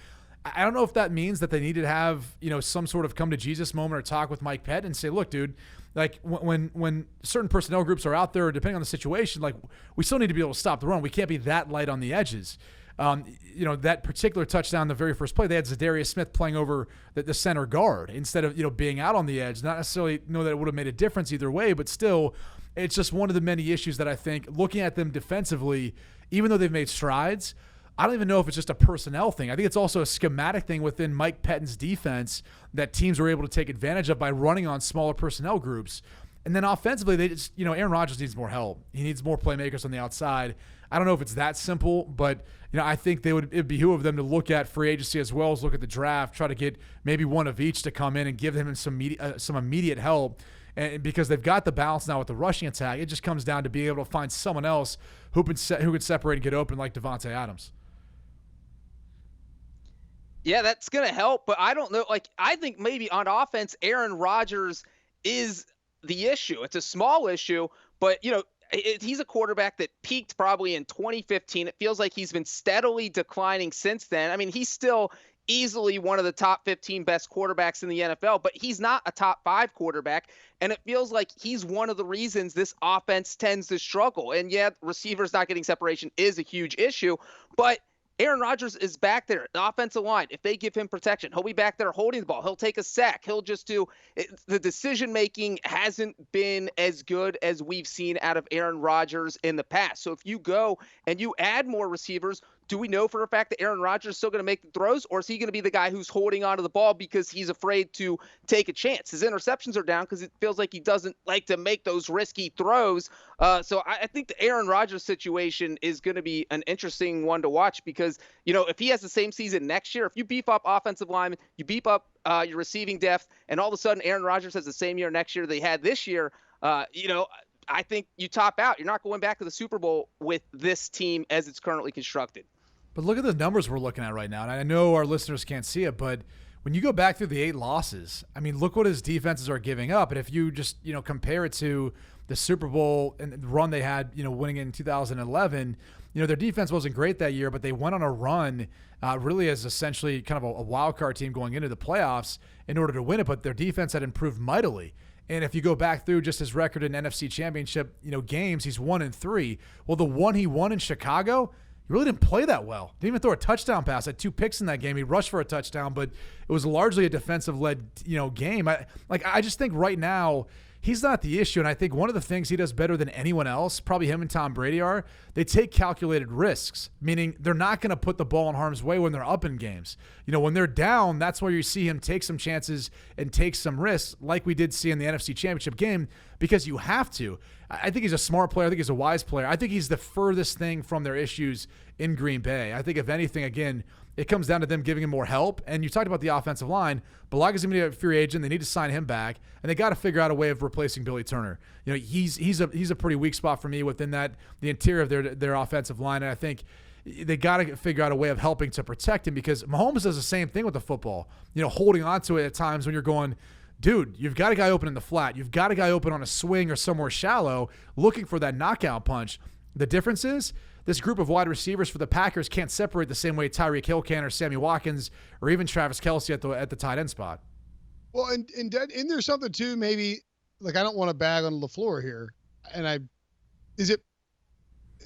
Speaker 2: I don't know if that means that they needed to have, some sort of come to Jesus moment or talk with Mike Pettin and say, look, dude, like when certain personnel groups are out there, depending on the situation, like we still need to be able to stop the run. We can't be that light on the edges. That particular touchdown, the very first play, they had Zadarius Smith playing over the center guard instead of, being out on the edge. Not necessarily know that it would have made a difference either way, but still, it's just one of the many issues that I think looking at them defensively, even though they've made strides, I don't even know if it's just a personnel thing. I think it's also a schematic thing within Mike Pettin's defense that teams are able to take advantage of by running on smaller personnel groups. And then offensively, they just, Aaron Rodgers needs more help. He needs more playmakers on the outside. I don't know if it's that simple, but I think it'd behoove them to look at free agency as well as look at the draft, try to get maybe one of each to come in and give them some immediate help. And because they've got the balance now with the rushing attack, it just comes down to being able to find someone else who could separate and get open like Devontae Adams.
Speaker 3: Yeah, that's going to help, but I don't know. Like, I think maybe on offense, Aaron Rodgers is the issue. It's a small issue, but, he's a quarterback that peaked probably in 2015. It feels like he's been steadily declining since then. I mean, he's still easily one of the top 15 best quarterbacks in the NFL, but he's not a top 5 quarterback. And it feels like he's one of the reasons this offense tends to struggle. And yeah, receivers not getting separation is a huge issue, but Aaron Rodgers is back there, the offensive line. If they give him protection, he'll be back there holding the ball. He'll take a sack. He'll just do the decision-making hasn't been as good as we've seen out of Aaron Rodgers in the past. So if you go and you add more receivers, do we know for a fact that Aaron Rodgers is still going to make the throws, or is he going to be the guy who's holding onto the ball because he's afraid to take a chance? His interceptions are down because it feels like he doesn't like to make those risky throws. So I think the Aaron Rodgers situation is going to be an interesting one to watch because, if he has the same season next year, if you beef up offensive linemen, you beef up your receiving depth, and all of a sudden Aaron Rodgers has the same year next year they had this year, I think you top out. You're not going back to the Super Bowl with this team as it's currently constructed.
Speaker 2: But look at the numbers we're looking at right now. And I know our listeners can't see it, but when you go back through the 8 losses, I mean, look what his defenses are giving up. And if you just, compare it to the Super Bowl and the run they had, winning in 2011, their defense wasn't great that year, but they went on a run really as essentially kind of a wild card team going into the playoffs in order to win it. But their defense had improved mightily. And if you go back through just his record in NFC Championship, games, he's 1-3. Well, the one he won in Chicago, he really didn't play that well. Didn't even throw a touchdown pass. Had 2 picks in that game. He rushed for a touchdown, but it was largely a defensive-led, game. I just think right now he's not the issue, and I think one of the things he does better than anyone else, probably him and Tom Brady are, they take calculated risks, meaning they're not going to put the ball in harm's way when they're up in games. When they're down, that's where you see him take some chances and take some risks, like we did see in the NFC Championship game, because you have to. I think he's a smart player. I think he's a wise player. I think he's the furthest thing from their issues in Green Bay. I think if anything, again, it comes down to them giving him more help. And you talked about the offensive line. Balaga's going to be a free agent. They need to sign him back, and they got to figure out a way of replacing Billy Turner. He's a pretty weak spot for me within the interior of their offensive line, and I think they got to figure out a way of helping to protect him because Mahomes does the same thing with the football. Holding on to it at times when you're going, dude, you've got a guy open in the flat. You've got a guy open on a swing or somewhere shallow looking for that knockout punch. The difference is this group of wide receivers for the Packers can't separate the same way Tyreek Hill can or Sammy Watkins or even Travis Kelce at the tight end spot.
Speaker 1: Well, and there's something too, maybe, I don't want to bag on LaFleur here. And is it,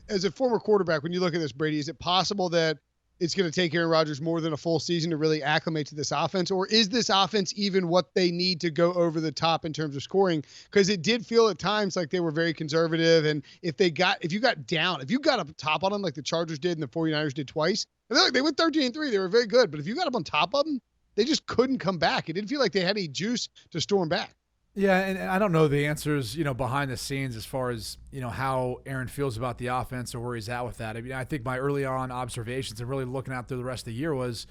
Speaker 1: as a former quarterback, when you look at this, Brady, is it possible that it's going to take Aaron Rodgers more than a full season to really acclimate to this offense? Or is this offense even what they need to go over the top in terms of scoring? Because it did feel at times like they were very conservative. And if you got up top on them like the Chargers did and the 49ers did twice, and they went 13-3, they were very good. But if you got up on top of them, they just couldn't come back. It didn't feel like they had any juice to storm back.
Speaker 2: Yeah, and I don't know the answers, behind the scenes as far as, how Aaron feels about the offense or where he's at with that. I mean, I think my early on observations and really looking out through the rest of the year was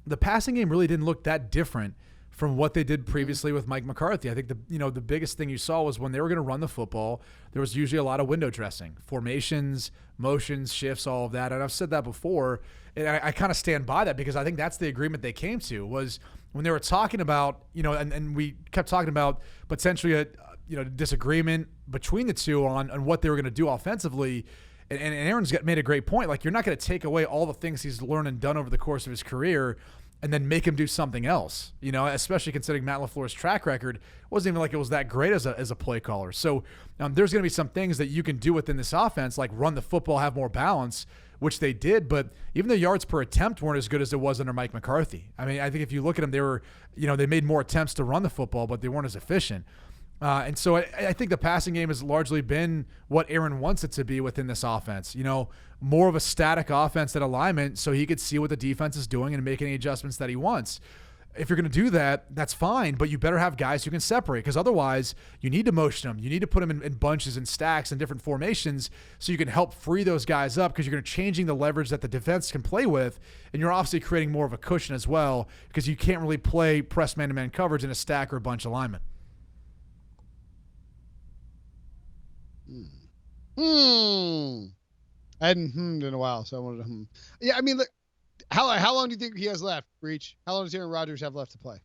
Speaker 2: the passing game really didn't look that different from what they did previously with Mike McCarthy. I think the biggest thing you saw was when they were going to run the football, there was usually a lot of window dressing, formations, motions, shifts, all of that. And I've said that before, and I kind of stand by that because I think that's the agreement they came to was when they were talking about, and we kept talking about potentially a disagreement between the two on what they were going to do offensively. And Aaron's made a great point. Like, you're not going to take away all the things he's learned and done over the course of his career and then make him do something else, especially considering Matt LaFleur's track record. It wasn't even like it was that great as a play caller. So there's going to be some things that you can do within this offense, like run the football, have more balance, which they did. But even the yards per attempt weren't as good as it was under Mike McCarthy. I mean, I think if you look at them, they were, they made more attempts to run the football, but they weren't as efficient. And so I think the passing game has largely been what Aaron wants it to be within this offense. More of a static offense at alignment so he could see what the defense is doing and make any adjustments that he wants. If you're going to do that, that's fine, but you better have guys who can separate because otherwise you need to motion them. You need to put them in bunches and stacks and different formations so you can help free those guys up because you're going to changing the leverage that the defense can play with, and you're obviously creating more of a cushion as well because you can't really play press man-to-man coverage in a stack or a bunch alignment.
Speaker 1: I hadn't hummed in a while, so I wanted to hum. Yeah, I mean, look, how long do you think he has left, Breech? How long does Aaron Rodgers have left to play?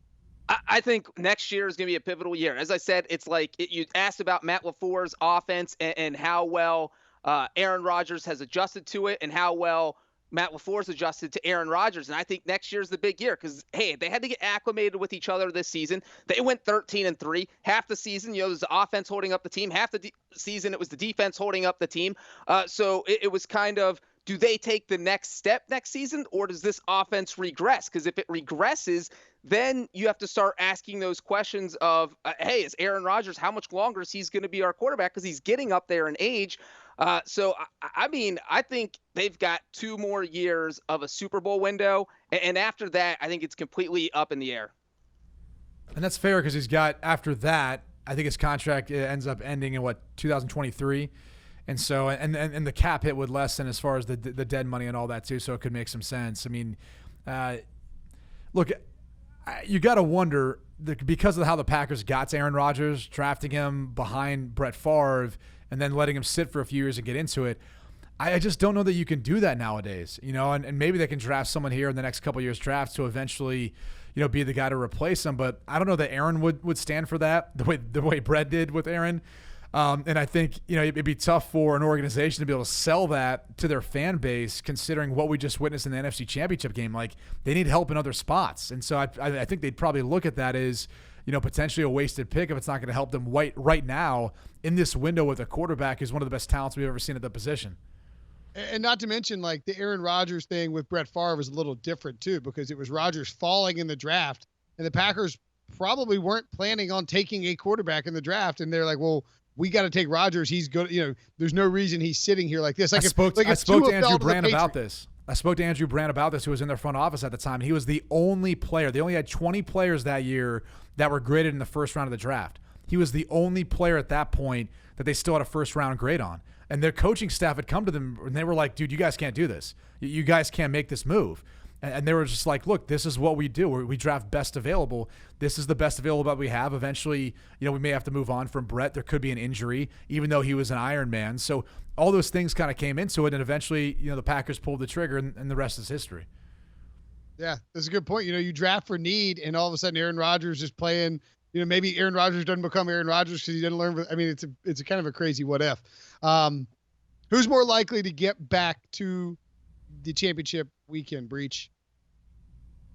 Speaker 3: I think next year is going to be a pivotal year. As I said, it's like you asked about Matt LaFleur's offense and how well Aaron Rodgers has adjusted to it and how well Matt LaFleur's adjusted to Aaron Rodgers. And I think next year's the big year because, hey, they had to get acclimated with each other this season. They went 13-3. Half the season, it was the offense holding up the team. Half the season, it was the defense holding up the team. So it was kind of, do they take the next step next season, or does this offense regress? Because if it regresses, then you have to start asking those questions of, hey, is Aaron Rodgers, how much longer is he going to be our quarterback? Because he's getting up there in age. So, I mean, I think they've got 2 more years of a Super Bowl window. And after that, I think it's completely up in the air.
Speaker 2: And that's fair because he's got, after that, I think his contract ends up ending in, 2023? And so, and the cap hit would lessen as far as the dead money and all that too, so it could make some sense. I mean, look, you got to wonder, because of how the Packers got to Aaron Rodgers, drafting him behind Brett Favre and then letting him sit for a few years and get into it, I just don't know that you can do that nowadays, and maybe they can draft someone here in the next couple of years drafts to eventually, be the guy to replace him. But I don't know that Aaron would stand for that the way Brett did with Aaron. And I think, it'd be tough for an organization to be able to sell that to their fan base, considering what we just witnessed in the NFC Championship game. Like, they need help in other spots. And so I think they'd probably look at that as, potentially a wasted pick if it's not going to help them right now in this window with a quarterback who's one of the best talents we've ever seen at the position.
Speaker 1: And not to mention, like, the Aaron Rodgers thing with Brett Favre was a little different too, because it was Rodgers falling in the draft, and the Packers probably weren't planning on taking a quarterback in the draft. And they're like, well, we got to take Rodgers. He's good. There's no reason he's sitting here like this. Like, I spoke to
Speaker 2: Andrew Brand about this. Who was in their front office at the time. He was the only player. They only had 20 players that year that were graded in the first round of the draft. He was the only player at that point that they still had a first round grade on. And their coaching staff had come to them and they were like, dude, you guys can't do this. You guys can't make this move. And they were just like, look, this is what we do. We draft best available. This is the best available that we have. Eventually, we may have to move on from Brett. There could be an injury, even though he was an Iron Man. So all those things kind of came into it. And eventually, the Packers pulled the trigger, and the rest is history.
Speaker 1: Yeah, that's a good point. You draft for need, and all of a sudden Aaron Rodgers is playing. Maybe Aaron Rodgers doesn't become Aaron Rodgers because he didn't learn. I mean, it's a kind of a crazy what if. Who's more likely to get back to the championship weekend, Breech?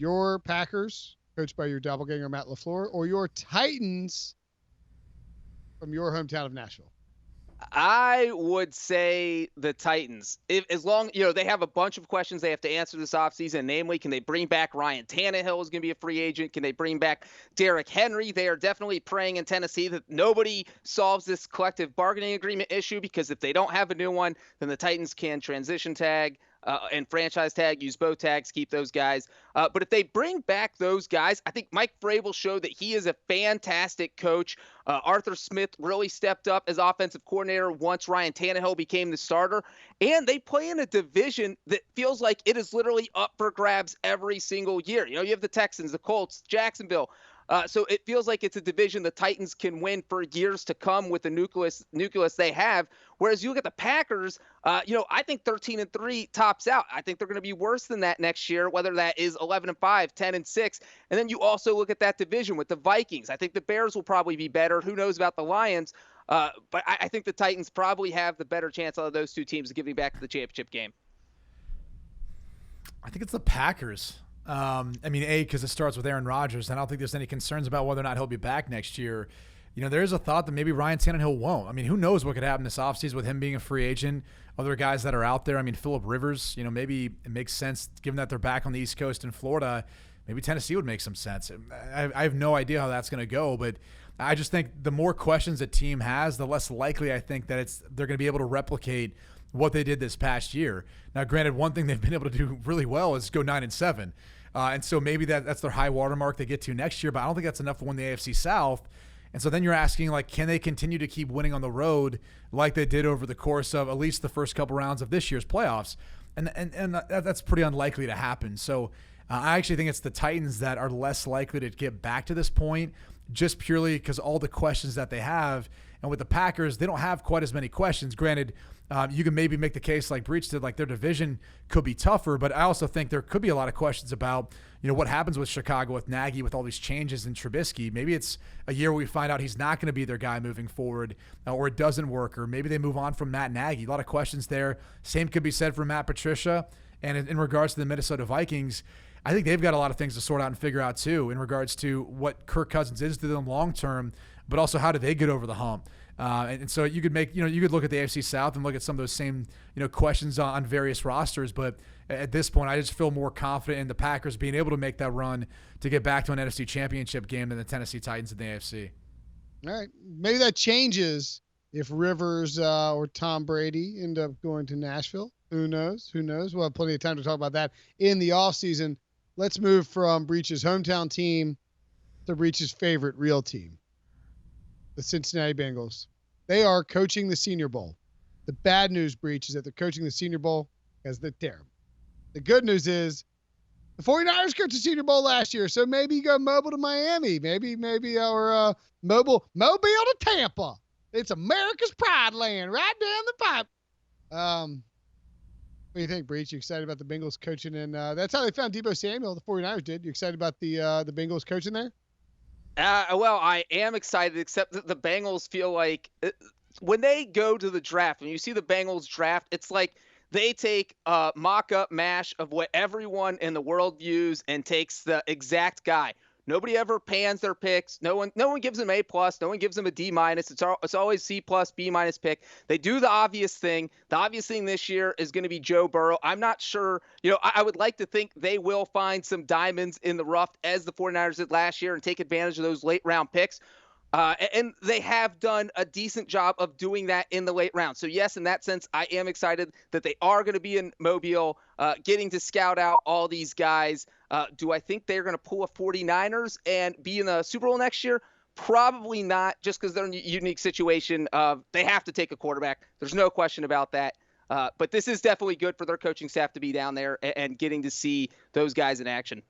Speaker 1: Your Packers, coached by your doppelganger Matt LaFleur, or your Titans from your hometown of Nashville?
Speaker 3: I would say the Titans. As long, they have a bunch of questions they have to answer this offseason. Namely, can they bring back Ryan Tannehill, is going to be a free agent? Can they bring back Derrick Henry? They are definitely praying in Tennessee that nobody solves this collective bargaining agreement issue, because if they don't have a new one, then the Titans can transition tag and franchise tag, use both tags, keep those guys. But if they bring back those guys, I think Mike Vrabel showed that he is a fantastic coach. Arthur Smith really stepped up as offensive coordinator once Ryan Tannehill became the starter. And they play in a division that feels like it is literally up for grabs every single year. You have the Texans, the Colts, Jacksonville. So it feels like it's a division the Titans can win for years to come with the nucleus they have. Whereas you look at the Packers, I think 13-3 tops out. I think they're going to be worse than that next year, whether that is 11-5, 10-6. And then you also look at that division with the Vikings. I think the Bears will probably be better. Who knows about the Lions? But I think the Titans probably have the better chance out of those two teams of getting back to the championship game.
Speaker 2: I think it's the Packers. Because it starts with Aaron Rodgers, and I don't think there's any concerns about whether or not he'll be back next year. There is a thought that maybe Ryan Tannehill won't. I mean, who knows what could happen this offseason with him being a free agent, other guys that are out there. I mean, Phillip Rivers, maybe it makes sense given that they're back on the East Coast in Florida. Maybe Tennessee would make some sense. I have no idea how that's going to go, but I just think the more questions a team has, the less likely I think that they're going to be able to replicate what they did this past year. Now, granted, one thing they've been able to do really well is go 9-7. And so maybe that's their high watermark they get to next year, but I don't think that's enough to win the AFC South. And so then you're asking, like, can they continue to keep winning on the road like they did over the course of at least the first couple rounds of this year's playoffs? And that's pretty unlikely to happen. So I actually think it's the Titans that are less likely to get back to this point, just purely because all the questions that they have. And with the Packers, they don't have quite as many questions. Granted, you can maybe make the case like Breech did, like their division could be tougher, but I also think there could be a lot of questions about, what happens with Chicago, with Nagy, with all these changes in Trubisky. Maybe it's a year where we find out he's not going to be their guy moving forward, or it doesn't work, or maybe they move on from Matt Nagy. A lot of questions there. Same could be said for Matt Patricia. And in regards to the Minnesota Vikings, I think they've got a lot of things to sort out and figure out too in regards to what Kirk Cousins is to them long term, but also how do they get over the hump. And so you could you could look at the AFC South and look at some of those same, questions on various rosters. But at this point, I just feel more confident in the Packers being able to make that run to get back to an NFC Championship game than the Tennessee Titans in the AFC.
Speaker 1: All right. Maybe that changes if Rivers or Tom Brady end up going to Nashville. Who knows? We'll have plenty of time to talk about that in the offseason. Let's move from Breech's hometown team to Breech's favorite real team, the Cincinnati Bengals. They are coaching the Senior Bowl. The bad news, Breech, is that they're coaching the Senior Bowl because they're terrible. The good news is the 49ers coached the Senior Bowl last year, so maybe you go mobile to Miami. Maybe our mobile to Tampa. It's America's pride land right down the pipe. What do you think, Breech? You excited about the Bengals coaching? And that's how they found Deebo Samuel. The 49ers did. You excited about the Bengals coaching there?
Speaker 3: Well, I am excited, except that the Bengals feel like when they go to the draft, when you see the Bengals draft, it's like they take a mock-up mash of what everyone in the world views and takes the exact guy. Nobody ever pans their picks. No one gives them A+. No one gives them a D-. It's always C+, B- pick. They do the obvious thing. The obvious thing this year is going to be Joe Burrow. I'm not sure. I would like to think they will find some diamonds in the rough as the 49ers did last year and take advantage of those late-round picks. And they have done a decent job of doing that in the late round. So, yes, in that sense, I am excited that they are going to be in Mobile, getting to scout out all these guys. Do I think they're going to pull a 49ers and be in the Super Bowl next year? Probably not, just because they're in a unique situation of they have to take a quarterback. There's no question about that. But this is definitely good for their coaching staff to be down there and getting to see those guys in action.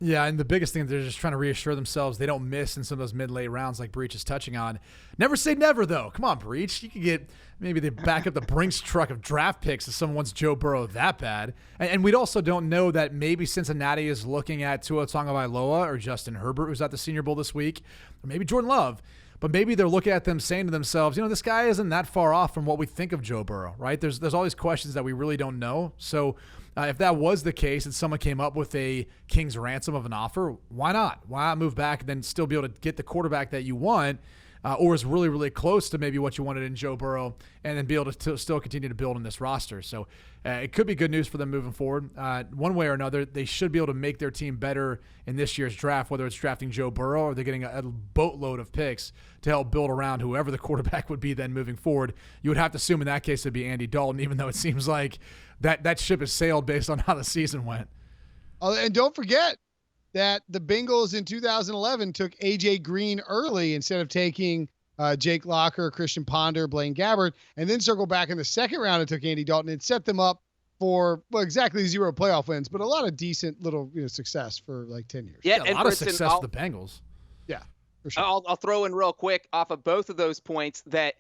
Speaker 2: Yeah, and the biggest thing, they're just trying to reassure themselves they don't miss in some of those mid-late rounds like Breech is touching on. Never say never, though. Come on, Breech. You could get maybe they back up the Brinks truck of draft picks if someone wants Joe Burrow that bad. And we also don't know that maybe Cincinnati is looking at Tua Tagovailoa or Justin Herbert, who's at the Senior Bowl this week, or maybe Jordan Love. But maybe they're looking at them saying to themselves, this guy isn't that far off from what we think of Joe Burrow, right? There's all these questions that we really don't know. So if that was the case and someone came up with a king's ransom of an offer, why not? Why not move back and then still be able to get the quarterback that you want or is really, really close to maybe what you wanted in Joe Burrow and then be able to still continue to build on this roster. So it could be good news for them moving forward. One way or another, they should be able to make their team better in this year's draft, whether it's drafting Joe Burrow or they're getting a boatload of picks to help build around whoever the quarterback would be then moving forward. You would have to assume in that case it'd be Andy Dalton, even though it seems like that ship has sailed based on how the season went.
Speaker 1: Oh, and don't forget that the Bengals in 2011 took A.J. Green early instead of taking Jake Locker, Christian Ponder, Blaine Gabbert, and then circled back in the second round and took Andy Dalton and set them up for, exactly 0 playoff wins, but a lot of decent little success for like 10 years.
Speaker 3: Yeah,
Speaker 2: a lot of success for the Bengals.
Speaker 1: Yeah, for sure.
Speaker 3: I'll throw in real quick off of both of those points that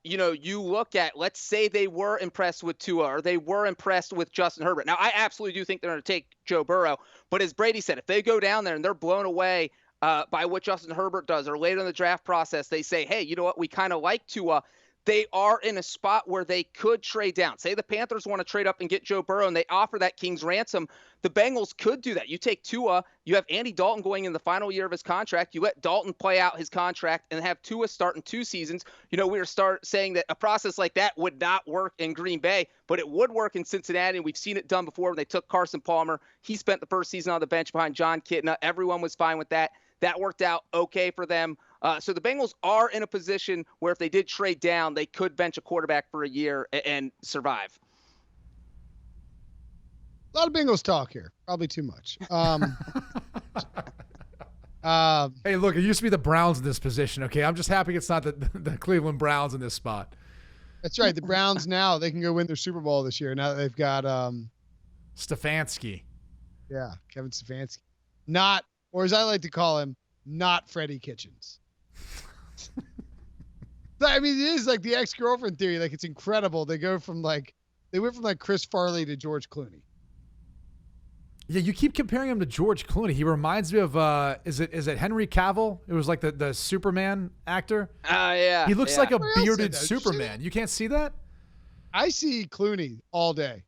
Speaker 3: you look at, let's say they were impressed with Tua or they were impressed with Justin Herbert. Now, I absolutely do think they're going to take Joe Burrow. But as Brady said, if they go down there and they're blown away by what Justin Herbert does or later in the draft process, they say, hey, you know what, we kind of like Tua. They are in a spot where they could trade down. Say the Panthers want to trade up and get Joe Burrow and they offer that king's ransom. The Bengals could do that. You take Tua, you have Andy Dalton going in the final year of his contract. You let Dalton play out his contract and have Tua start in 2 seasons. We were saying that a process like that would not work in Green Bay, but it would work in Cincinnati. And we've seen it done before when they took Carson Palmer. He spent the first season on the bench behind John Kitna. Everyone was fine with that. That worked out okay for them. So the Bengals are in a position where if they did trade down, they could bench a quarterback for a year and survive.
Speaker 1: A lot of Bengals talk here. Probably too much.
Speaker 2: Hey, look, it used to be the Browns in this position, okay? I'm just happy it's not the Cleveland Browns in this spot.
Speaker 1: That's right. The Browns now, they can go win their Super Bowl this year. Now that they've got
Speaker 2: Stefanski.
Speaker 1: Yeah, Kevin Stefanski. Not, or as I like to call him, not Freddie Kitchens. I mean, it is like the ex-girlfriend theory. Like, it's incredible. They went from Chris Farley to George Clooney.
Speaker 2: Yeah, you keep comparing him to George Clooney. He reminds me of is it Henry Cavill? It was like the Superman actor.
Speaker 3: Yeah.
Speaker 2: He looks like a
Speaker 1: What else
Speaker 2: bearded
Speaker 1: did that?
Speaker 2: Superman. You can't see that?
Speaker 1: I see Clooney all day.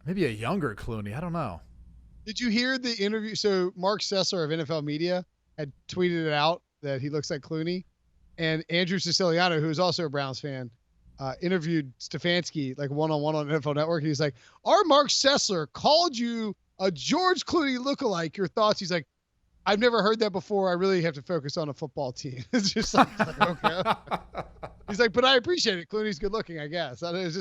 Speaker 2: Maybe a younger Clooney. I don't know.
Speaker 1: Did you hear the interview? So Mark Sessler of NFL Media had tweeted it out that he looks like Clooney, and Andrew Siciliano, who is also a Browns fan, interviewed Stefanski like one-on-one on NFL Network. He's like, "Our Mark Sessler called you a George Clooney lookalike. Your thoughts?" He's like, "I've never heard that before. I really have to focus on a football team." It's just like okay. He's like, "But I appreciate it. Clooney's good looking, I guess." It's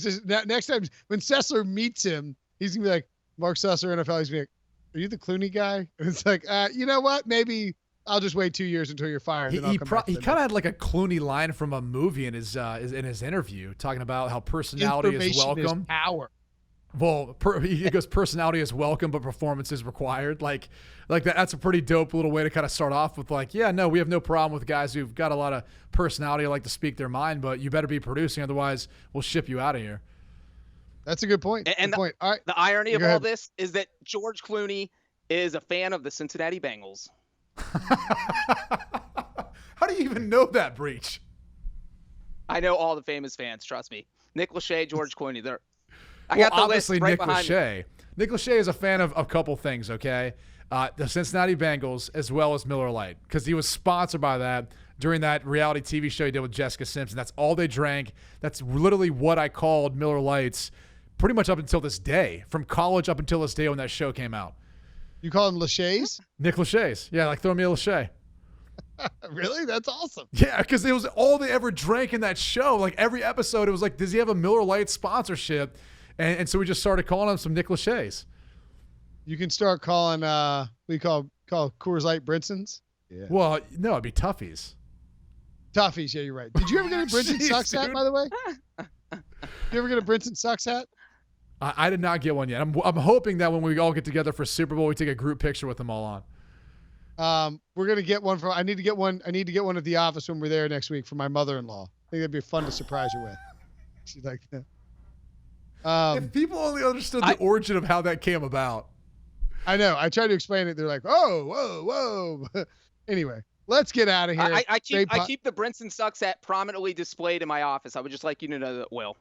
Speaker 1: just next time when Sessler meets him, he's gonna be like, "Mark Sessler, NFL." He's gonna be like, "Are you the Clooney guy?" And it's like, you know what? Maybe I'll just wait 2 years until you're fired.
Speaker 2: He kind of had like a Clooney line from a movie in his interview, talking about how personality is welcome.
Speaker 1: Is power.
Speaker 2: Well, he goes, personality is welcome, but performance is required. Like that's a pretty dope little way to kind of start off with like, yeah, no, we have no problem with guys who've got a lot of personality, like to speak their mind, but you better be producing, otherwise we'll ship you out of here.
Speaker 1: That's a good point.
Speaker 3: And
Speaker 1: good point. All right.
Speaker 3: The irony of all this is that George Clooney is a fan of the Cincinnati Bengals.
Speaker 2: How do you even know that, Breech?
Speaker 3: I know all the famous fans, trust me. Nick Lachey, George Clooney. I got the
Speaker 2: obviously
Speaker 3: list right
Speaker 2: Nick
Speaker 3: behind
Speaker 2: Lachey.
Speaker 3: me.
Speaker 2: Nick Lachey is a fan of a couple things, okay? The Cincinnati Bengals as well as Miller Lite, because he was sponsored by that during that reality TV show he did with Jessica Simpson. That's all they drank. That's literally what I called Miller Lites pretty much up until this day, from college up until this day when that show came out.
Speaker 1: You call him Lachey's?
Speaker 2: Nick Lachey's. Yeah, like throw me a Lachey.
Speaker 1: Really? That's awesome.
Speaker 2: Yeah, because it was all they ever drank in that show. Like every episode, it was like, does he have a Miller Lite sponsorship? And so we just started calling him some Nick Lachey's.
Speaker 1: You can start calling we call Coors Light Brinsons.
Speaker 2: Yeah. Well, no, it'd be Toughies.
Speaker 1: Toughies, yeah, you're right. Did you ever get a Brinson Sucks hat, by the way? You ever get a Brinson Sucks hat?
Speaker 2: I did not get one yet. I'm hoping that when we all get together for Super Bowl, we take a group picture with them all on.
Speaker 1: We're gonna get one I need to get one at the office when we're there next week for my mother-in-law. I think that'd be fun to surprise her with. She'd like that.
Speaker 2: If people only understood the origin of how that came about.
Speaker 1: I know. I tried to explain it. They're like, "Oh, whoa." Anyway, let's get out of here.
Speaker 3: I keep the Brinson Sucks hat prominently displayed in my office. I would just like you to know that, Will.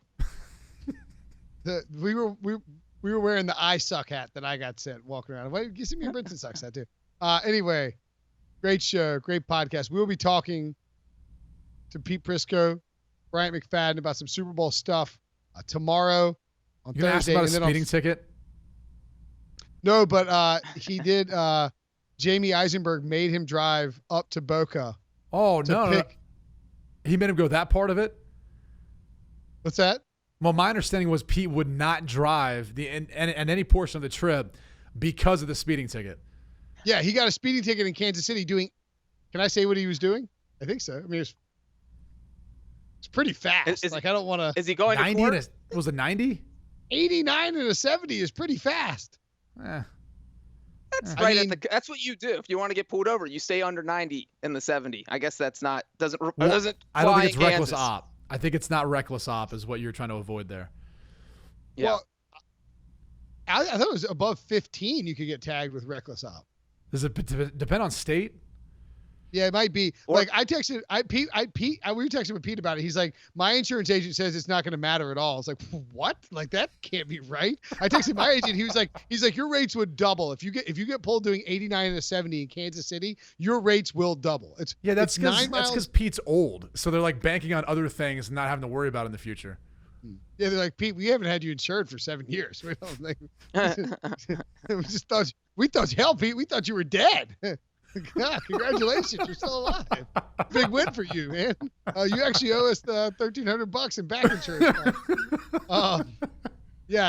Speaker 1: We were wearing the I Suck hat that I got sent walking around. Wait, give me a Brinson Sucks hat too. Anyway, great show, great podcast. We'll be talking to Pete Prisco, Bryant McFadden about some Super Bowl stuff tomorrow on
Speaker 2: Thursday. Ask about a speeding ticket?
Speaker 1: No, but he did. Jamie Eisenberg made him drive up to Boca.
Speaker 2: Oh, no. He made him go that part of it?
Speaker 1: What's that?
Speaker 2: Well, my understanding was Pete would not drive and any portion of the trip because of the speeding ticket.
Speaker 1: Yeah, he got a speeding ticket in Kansas City doing. Can I say what he was doing? I think so. I mean, it's pretty fast. I don't want to.
Speaker 3: Is he going
Speaker 2: 90
Speaker 3: to court?
Speaker 2: Was it 90?
Speaker 1: 89 and a 70 is pretty fast.
Speaker 3: That's right. That's what you do if you want to get pulled over. You stay under 90 in the 70. I guess that's not doesn't. I don't think
Speaker 2: it's reckless op. I think it's not reckless op is what you're trying to avoid there.
Speaker 3: Yeah.
Speaker 1: Well, I thought it was above 15 you could get tagged with reckless op.
Speaker 2: Does it depend on state?
Speaker 1: Yeah, it might be. Like I texted, we were texting with Pete about it. He's like, my insurance agent says it's not going to matter at all. It's like, what? Like that can't be right. I texted my agent. He's like, your rates would double if you get pulled doing 89 and a 70 in Kansas City. Your rates will double.
Speaker 2: That's because Pete's old, so they're like banking on other things and not having to worry about it in the future.
Speaker 1: Yeah, they're like, Pete, we haven't had you insured for 7 years. We don't like. We thought hell, Pete. We thought you were dead. God, congratulations, you're still alive. Big win for you, man. You actually owe us $1,300 in back insurance.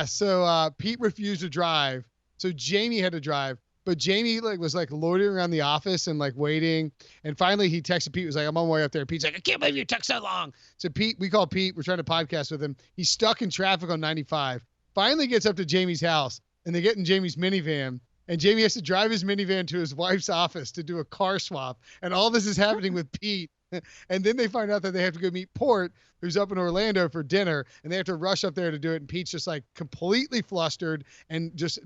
Speaker 1: So Pete refused to drive, so Jamie had to drive. But Jamie was loitering around the office and waiting, and finally he texted Pete. Was like, "I'm on my way up there." Pete's like, "I can't believe you took so long." So we call Pete. We're trying to podcast with him. He's stuck in traffic on 95. Finally gets up to Jamie's house, and they get in Jamie's minivan. And Jamie has to drive his minivan to his wife's office to do a car swap. And all this is happening with Pete. And then they find out that they have to go meet Port, who's up in Orlando for dinner. And they have to rush up there to do it. And Pete's just completely flustered and just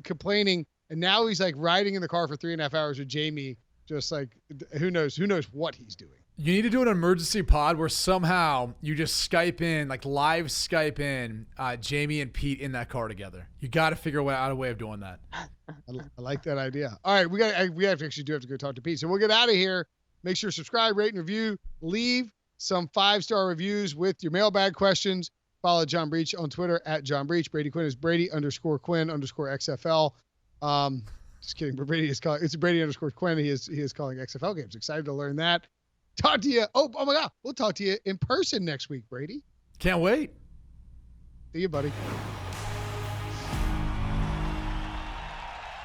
Speaker 1: complaining. And now he's riding in the car for 3.5 hours with Jamie. Just who knows what he's doing.
Speaker 2: You need to do an emergency pod where somehow you just Skype in, like live Skype in Jamie and Pete in that car together. You got to figure out a way of doing that.
Speaker 1: I like that idea. All right, we have to go talk to Pete. So we'll get out of here. Make sure to subscribe, rate, and review. Leave some 5-star reviews with your mailbag questions. Follow John Breech on Twitter at John Breech. Brady Quinn is Brady_Quinn_XFL. Just kidding, but it's Brady_Quinn. He is calling XFL games. Excited to learn that. Talk to you. Oh my God. We'll talk to you in person next week, Brady.
Speaker 2: Can't wait.
Speaker 1: See you, buddy.